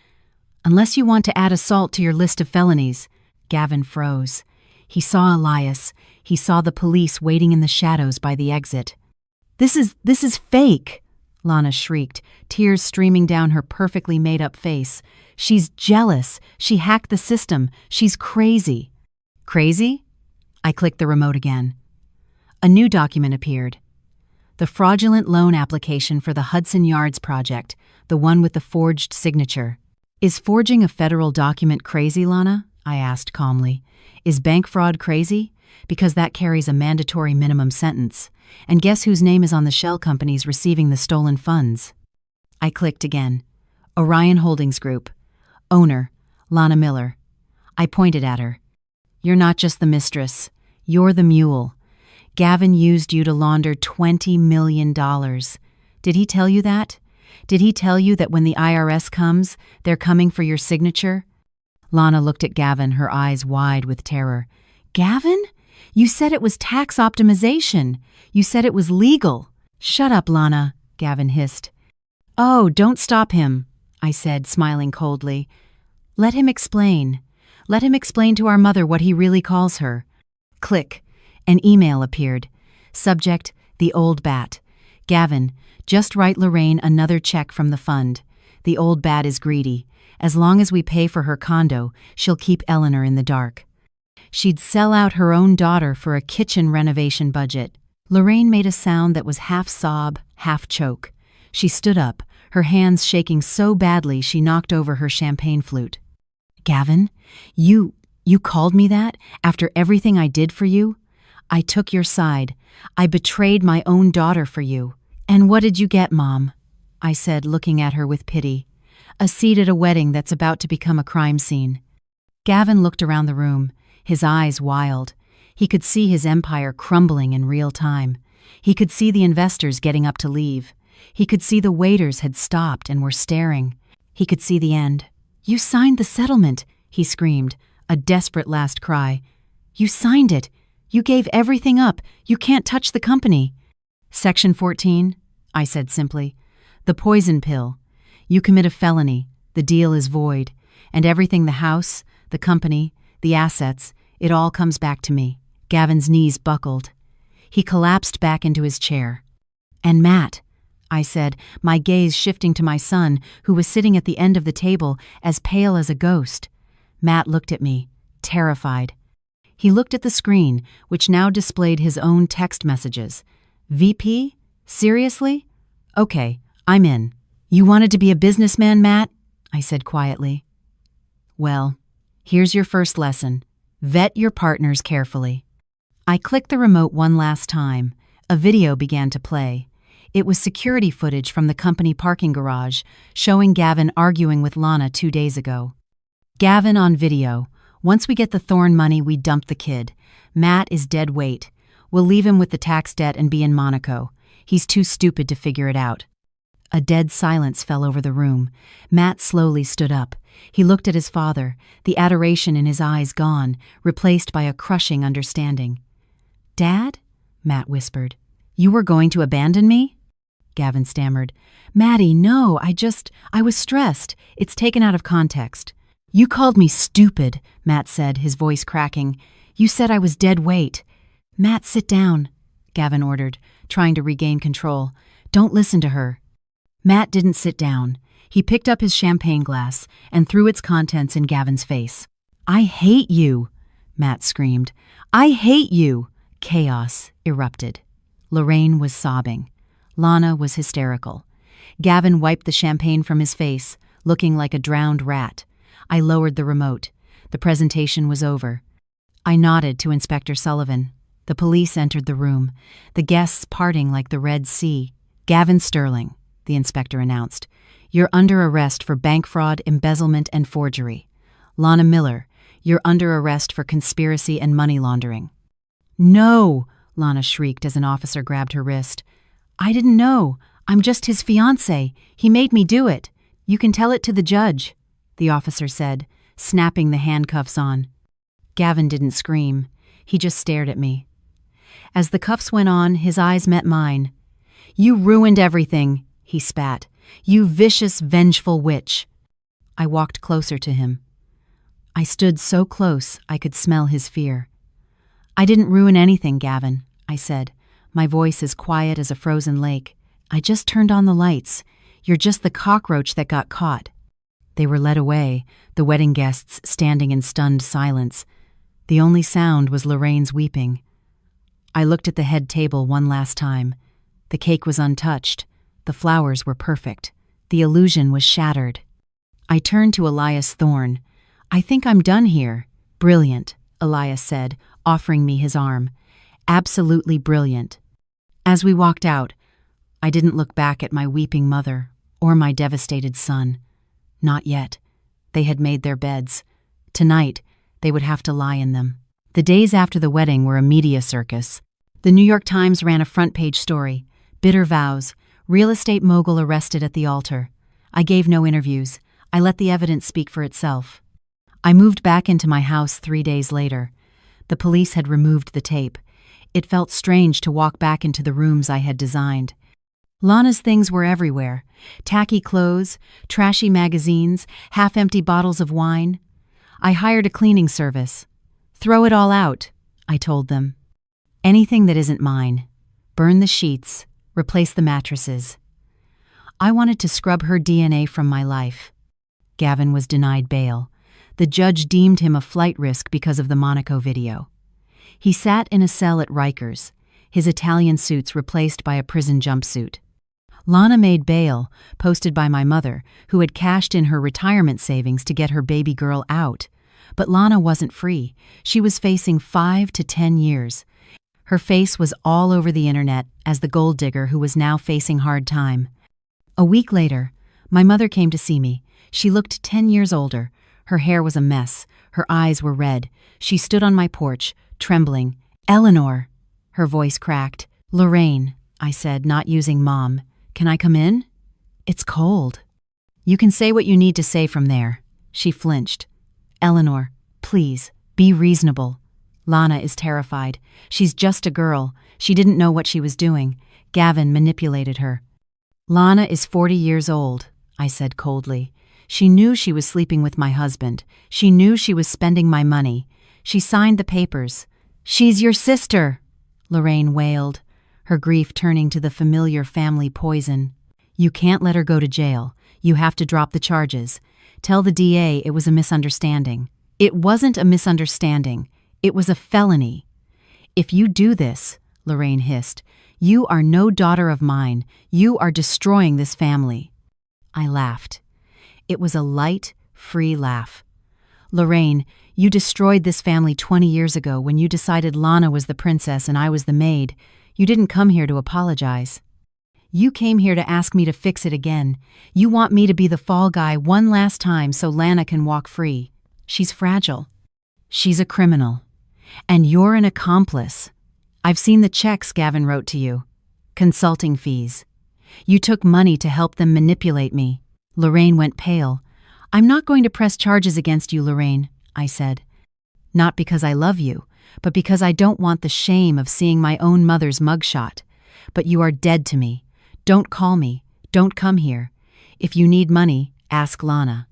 "Unless you want to add assault to your list of felonies." Gavin froze. He saw Elias. He saw the police waiting in the shadows by the exit. This is fake!" Lana shrieked, tears streaming down her perfectly made-up face. "She's jealous. She hacked the system. She's crazy." "Crazy?" I clicked the remote again. A new document appeared. The fraudulent loan application for the Hudson Yards project, the one with the forged signature. Is forging a federal document crazy, Lana? I asked calmly. Is bank fraud crazy? Because that carries a mandatory minimum sentence. And guess whose name is on the shell companies receiving the stolen funds? I clicked again. Orion Holdings Group. Owner, Lana Miller. I pointed at her. You're not just the mistress. You're the mule. Gavin used you to launder $20 million. Did he tell you that? Did he tell you that when the IRS comes, they're coming for your signature? Lana looked at Gavin, her eyes wide with terror. Gavin? You said it was tax optimization. You said it was legal. Shut up, Lana, Gavin hissed. Oh, don't stop him, I said, smiling coldly. Let him explain. Let him explain to our mother what he really calls her. Click. An email appeared. Subject, the old bat. Gavin, just write Lorraine another check from the fund. The old bat is greedy. As long as we pay for her condo, she'll keep Eleanor in the dark. She'd sell out her own daughter for a kitchen renovation budget. Lorraine made a sound that was half sob, half choke. She stood up, her hands shaking so badly she knocked over her champagne flute. Gavin, you called me that after everything I did for you? I took your side. I betrayed my own daughter for you. And what did you get, Mom? I said, looking at her with pity. A seat at a wedding that's about to become a crime scene. Gavin looked around the room, his eyes wild. He could see his empire crumbling in real time. He could see the investors getting up to leave. He could see the waiters had stopped and were staring. He could see the end. You signed the settlement, he screamed, a desperate last cry. You signed it. You gave everything up. You can't touch the company. Section 14, I said simply. The poison pill. You commit a felony. The deal is void. And everything, the house, the company, the assets, it all comes back to me. Gavin's knees buckled. He collapsed back into his chair. And Matt, I said, my gaze shifting to my son, who was sitting at the end of the table, as pale as a ghost. Matt looked at me, terrified. He looked at the screen, which now displayed his own text messages. VP? Seriously? Okay, I'm in. You wanted to be a businessman, Matt? I said quietly. Well, here's your first lesson. Vet your partners carefully. I clicked the remote one last time. A video began to play. It was security footage from the company parking garage, showing Gavin arguing with Lana 2 days ago. Gavin on video. Once we get the Thorne money, we dump the kid. Matt is dead weight. We'll leave him with the tax debt and be in Monaco. He's too stupid to figure it out. A dead silence fell over the room. Matt slowly stood up. He looked at his father, the adoration in his eyes gone, replaced by a crushing understanding. Dad? Matt whispered. You were going to abandon me? Gavin stammered. Maddie, no, I was stressed. It's taken out of context. You called me stupid, Matt said, his voice cracking. You said I was dead weight. Matt, sit down, Gavin ordered, trying to regain control. Don't listen to her. Matt didn't sit down. He picked up his champagne glass and threw its contents in Gavin's face. I hate you, Matt screamed. I hate you. Chaos erupted. Lorraine was sobbing. Lana was hysterical. Gavin wiped the champagne from his face, looking like a drowned rat. I lowered the remote. The presentation was over. I nodded to Inspector Sullivan. The police entered the room, the guests parting like the Red Sea. Gavin Sterling, the inspector announced. You're under arrest for bank fraud, embezzlement, and forgery. Lana Miller, you're under arrest for conspiracy and money laundering. No, Lana shrieked as an officer grabbed her wrist. I didn't know. I'm just his fiancée. He made me do it. You can tell it to the judge, the officer said, snapping the handcuffs on. Gavin didn't scream. He just stared at me. As the cuffs went on, his eyes met mine. You ruined everything, he spat. You vicious, vengeful witch. I walked closer to him. I stood so close I could smell his fear. I didn't ruin anything, Gavin, I said, my voice as quiet as a frozen lake. I just turned on the lights. You're just the cockroach that got caught. They were led away, the wedding guests standing in stunned silence. The only sound was Lorraine's weeping. I looked at the head table one last time. The cake was untouched. The flowers were perfect. The illusion was shattered. I turned to Elias Thorne. "I think I'm done here." "Brilliant," Elias said, offering me his arm. "Absolutely brilliant." As we walked out, I didn't look back at my weeping mother or my devastated son. Not yet. They had made their beds. Tonight, they would have to lie in them. The days after the wedding were a media circus. The New York Times ran a front-page story. Bitter vows. Real estate mogul arrested at the altar. I gave no interviews. I let the evidence speak for itself. I moved back into my house 3 days later. The police had removed the tape. It felt strange to walk back into the rooms I had designed. Lana's things were everywhere. Tacky clothes, trashy magazines, half-empty bottles of wine. I hired a cleaning service. "Throw it all out," I told them. "Anything that isn't mine. Burn the sheets, replace the mattresses." I wanted to scrub her DNA from my life. Gavin was denied bail. The judge deemed him a flight risk because of the Monaco video. He sat in a cell at Rikers, his Italian suits replaced by a prison jumpsuit. Lana made bail, posted by my mother, who had cashed in her retirement savings to get her baby girl out. But Lana wasn't free. She was facing 5 to 10 years. Her face was all over the internet as the gold digger who was now facing hard time. A week later, my mother came to see me. She looked 10 years older. Her hair was a mess. Her eyes were red. She stood on my porch, trembling. "Eleanor!" Her voice cracked. "Lorraine," I said, not using mom. "Can I come in?" "It's cold." "You can say what you need to say from there." She flinched. "Eleanor, please, be reasonable. Lana is terrified. She's just a girl. She didn't know what she was doing. Gavin manipulated her." "Lana is 40 years old," I said coldly. "She knew she was sleeping with my husband. She knew she was spending my money. She signed the papers." "She's your sister," Lorraine wailed, her grief turning to the familiar family poison. "You can't let her go to jail. You have to drop the charges. Tell the DA it was a misunderstanding." "It wasn't a misunderstanding. It was a felony." "If you do this," Lorraine hissed, "you are no daughter of mine. You are destroying this family." I laughed. It was a light, free laugh. "Lorraine, you destroyed this family 20 years ago when you decided Lana was the princess and I was the maid. You didn't come here to apologize. You came here to ask me to fix it again. You want me to be the fall guy one last time so Lana can walk free. She's fragile. She's a criminal. And you're an accomplice. I've seen the checks Gavin wrote to you. Consulting fees. You took money to help them manipulate me." Lorraine went pale. "I'm not going to press charges against you, Lorraine," I said. "Not because I love you, but because I don't want the shame of seeing my own mother's mugshot. But you are dead to me. Don't call me. Don't come here. If you need money, ask Lana."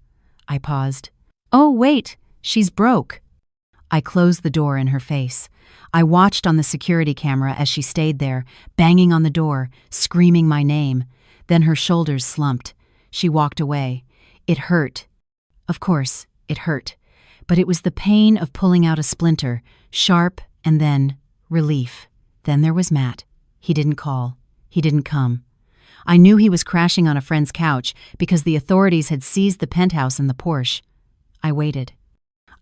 I paused. "Oh, wait, she's broke." I closed the door in her face. I watched on the security camera as she stayed there, banging on the door, screaming my name. Then her shoulders slumped. She walked away. It hurt. Of course, it hurt. But it was the pain of pulling out a splinter, sharp and then relief. Then there was Matt. He didn't call. He didn't come. I knew he was crashing on a friend's couch because the authorities had seized the penthouse and the Porsche. I waited.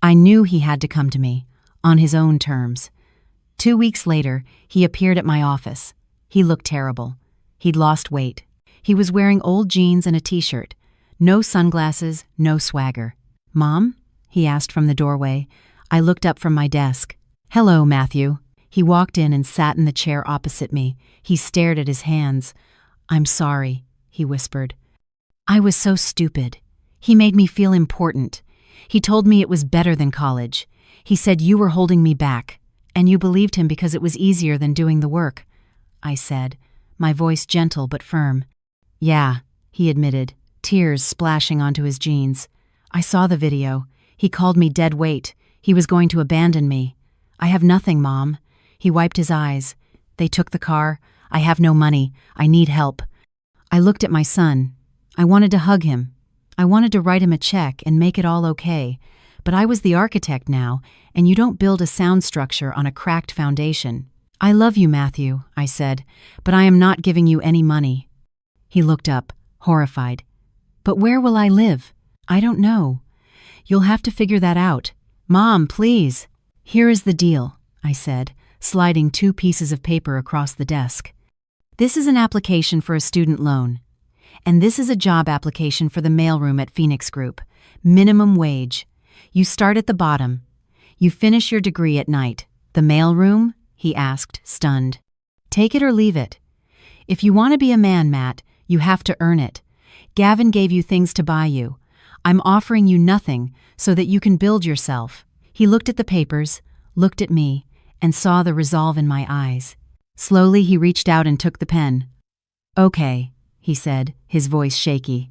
I knew he had to come to me, on his own terms. 2 weeks later, he appeared at my office. He looked terrible. He'd lost weight. He was wearing old jeans and a t-shirt. No sunglasses, no swagger. "Mom?" he asked from the doorway. I looked up from my desk. "Hello, Matthew." He walked in and sat in the chair opposite me. He stared at his hands. "I'm sorry," he whispered. "I was so stupid. He made me feel important. He told me it was better than college. He said you were holding me back, and you believed him because it was easier than doing the work," I said, my voice gentle but firm. "Yeah," he admitted, tears splashing onto his jeans. "I saw the video. He called me dead weight. He was going to abandon me. I have nothing, Mom." He wiped his eyes. "They took the car. I have no money. I need help." I looked at my son. I wanted to hug him. I wanted to write him a check and make it all okay. But I was the architect now, and you don't build a sound structure on a cracked foundation. "I love you, Matthew," I said, "but I am not giving you any money." He looked up, horrified. "But where will I live?" I don't know. You'll have to figure that out. Mom, please. Here is the deal, I said, sliding 2 pieces of paper across the desk. This is an application for a student loan. And this is a job application for the mailroom at Phoenix Group. Minimum wage. You start at the bottom. You finish your degree at night. The mailroom? He asked, stunned. Take it or leave it. If you want to be a man, Matt, you have to earn it. Gavin gave you things to buy you. I'm offering you nothing so that you can build yourself. He looked at the papers, looked at me, and saw the resolve in my eyes. Slowly he reached out and took the pen. Okay, he said, his voice shaky.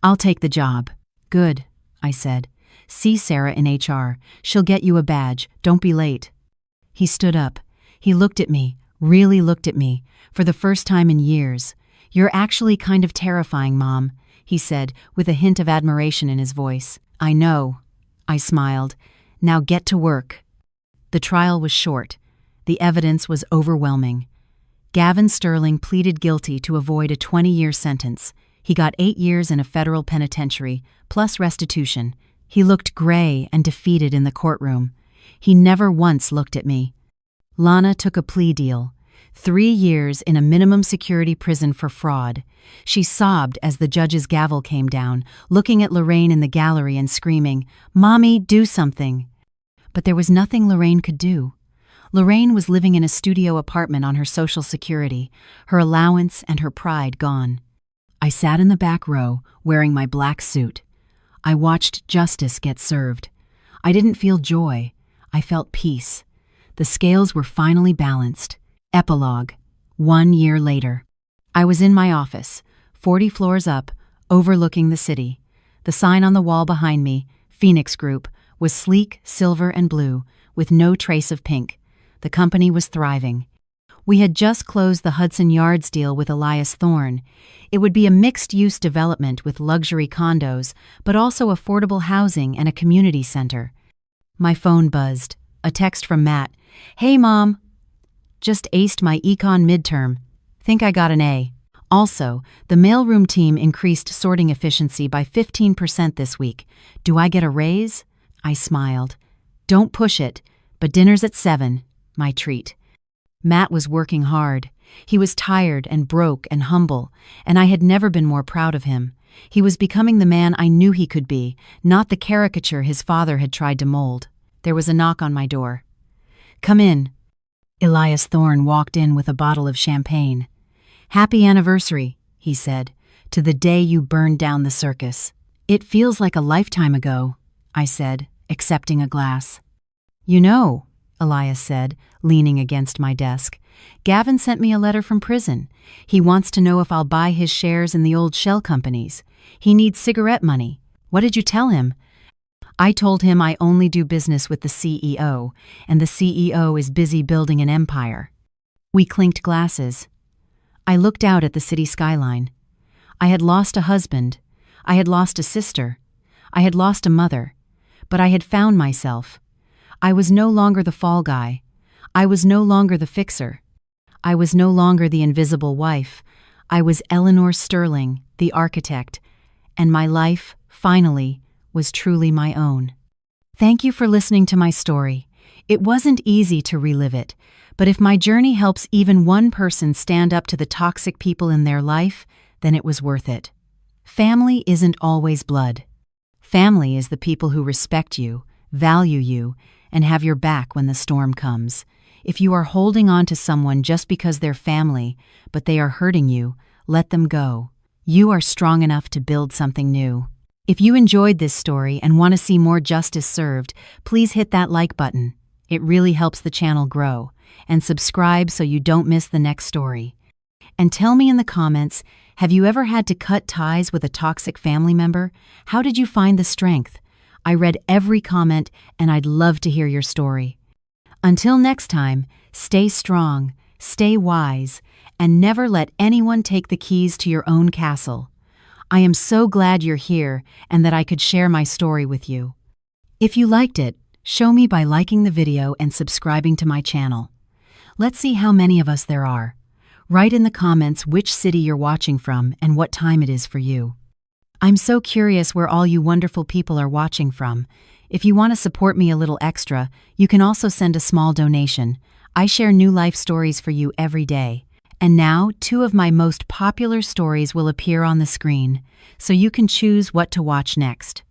I'll take the job. Good, I said. See Sarah in HR. She'll get you a badge. Don't be late. He stood up. He looked at me, really looked at me, for the first time in years. You're actually kind of terrifying, Mom, he said, with a hint of admiration in his voice. I know. I smiled. Now get to work. The trial was short. The evidence was overwhelming. Gavin Sterling pleaded guilty to avoid a 20-year sentence. He got 8 years in a federal penitentiary, plus restitution. He looked gray and defeated in the courtroom. He never once looked at me. Lana took a plea deal. 3 years in a minimum security prison for fraud. She sobbed as the judge's gavel came down, looking at Lorraine in the gallery and screaming, "Mommy, do something." But there was nothing Lorraine could do. Lorraine was living in a studio apartment on her Social Security, her allowance and her pride gone. I sat in the back row, wearing my black suit. I watched justice get served. I didn't feel joy. I felt peace. The scales were finally balanced. Epilogue. 1 year later. I was in my office, 40 floors up, overlooking the city. The sign on the wall behind me, Phoenix Group, was sleek, silver and blue, with no trace of pink. The company was thriving. We had just closed the Hudson Yards deal with Elias Thorne. It would be a mixed-use development with luxury condos, but also affordable housing and a community center. My phone buzzed. A text from Matt. Hey, Mom. Just aced my econ midterm. Think I got an A. Also, the mailroom team increased sorting efficiency by 15% this week. Do I get a raise? I smiled. Don't push it, but dinner's at 7, my treat. Matt was working hard. He was tired and broke and humble, and I had never been more proud of him. He was becoming the man I knew he could be, not the caricature his father had tried to mold. There was a knock on my door. Come in. Elias Thorne walked in with a bottle of champagne. Happy anniversary, he said, to the day you burned down the circus. It feels like a lifetime ago, I said, accepting a glass. You know, Elias said, leaning against my desk, Gavin sent me a letter from prison. He wants to know if I'll buy his shares in the old shell companies. He needs cigarette money. What did you tell him? I told him I only do business with the CEO, and the CEO is busy building an empire. We clinked glasses. I looked out at the city skyline. I had lost a husband. I had lost a sister. I had lost a mother. But I had found myself. I was no longer the fall guy. I was no longer the fixer. I was no longer the invisible wife. I was Eleanor Sterling, the architect, and my life, finally, was truly my own. Thank you for listening to my story. It wasn't easy to relive it, but if my journey helps even one person stand up to the toxic people in their life, then it was worth it. Family isn't always blood. Family is the people who respect you, value you, and have your back when the storm comes. If you are holding on to someone just because they're family, but they are hurting you, let them go. You are strong enough to build something new. If you enjoyed this story and want to see more justice served, please hit that like button. It really helps the channel grow. And subscribe so you don't miss the next story. And tell me in the comments, have you ever had to cut ties with a toxic family member? How did you find the strength? I read every comment and I'd love to hear your story. Until next time, stay strong, stay wise, and never let anyone take the keys to your own castle. I am so glad you're here and that I could share my story with you. If you liked it, show me by liking the video and subscribing to my channel. Let's see how many of us there are. Write in the comments which city you're watching from and what time it is for you. I'm so curious where all you wonderful people are watching from. If you want to support me a little extra, you can also send a small donation. I share new life stories for you every day. And now, 2 of my most popular stories will appear on the screen, so you can choose what to watch next.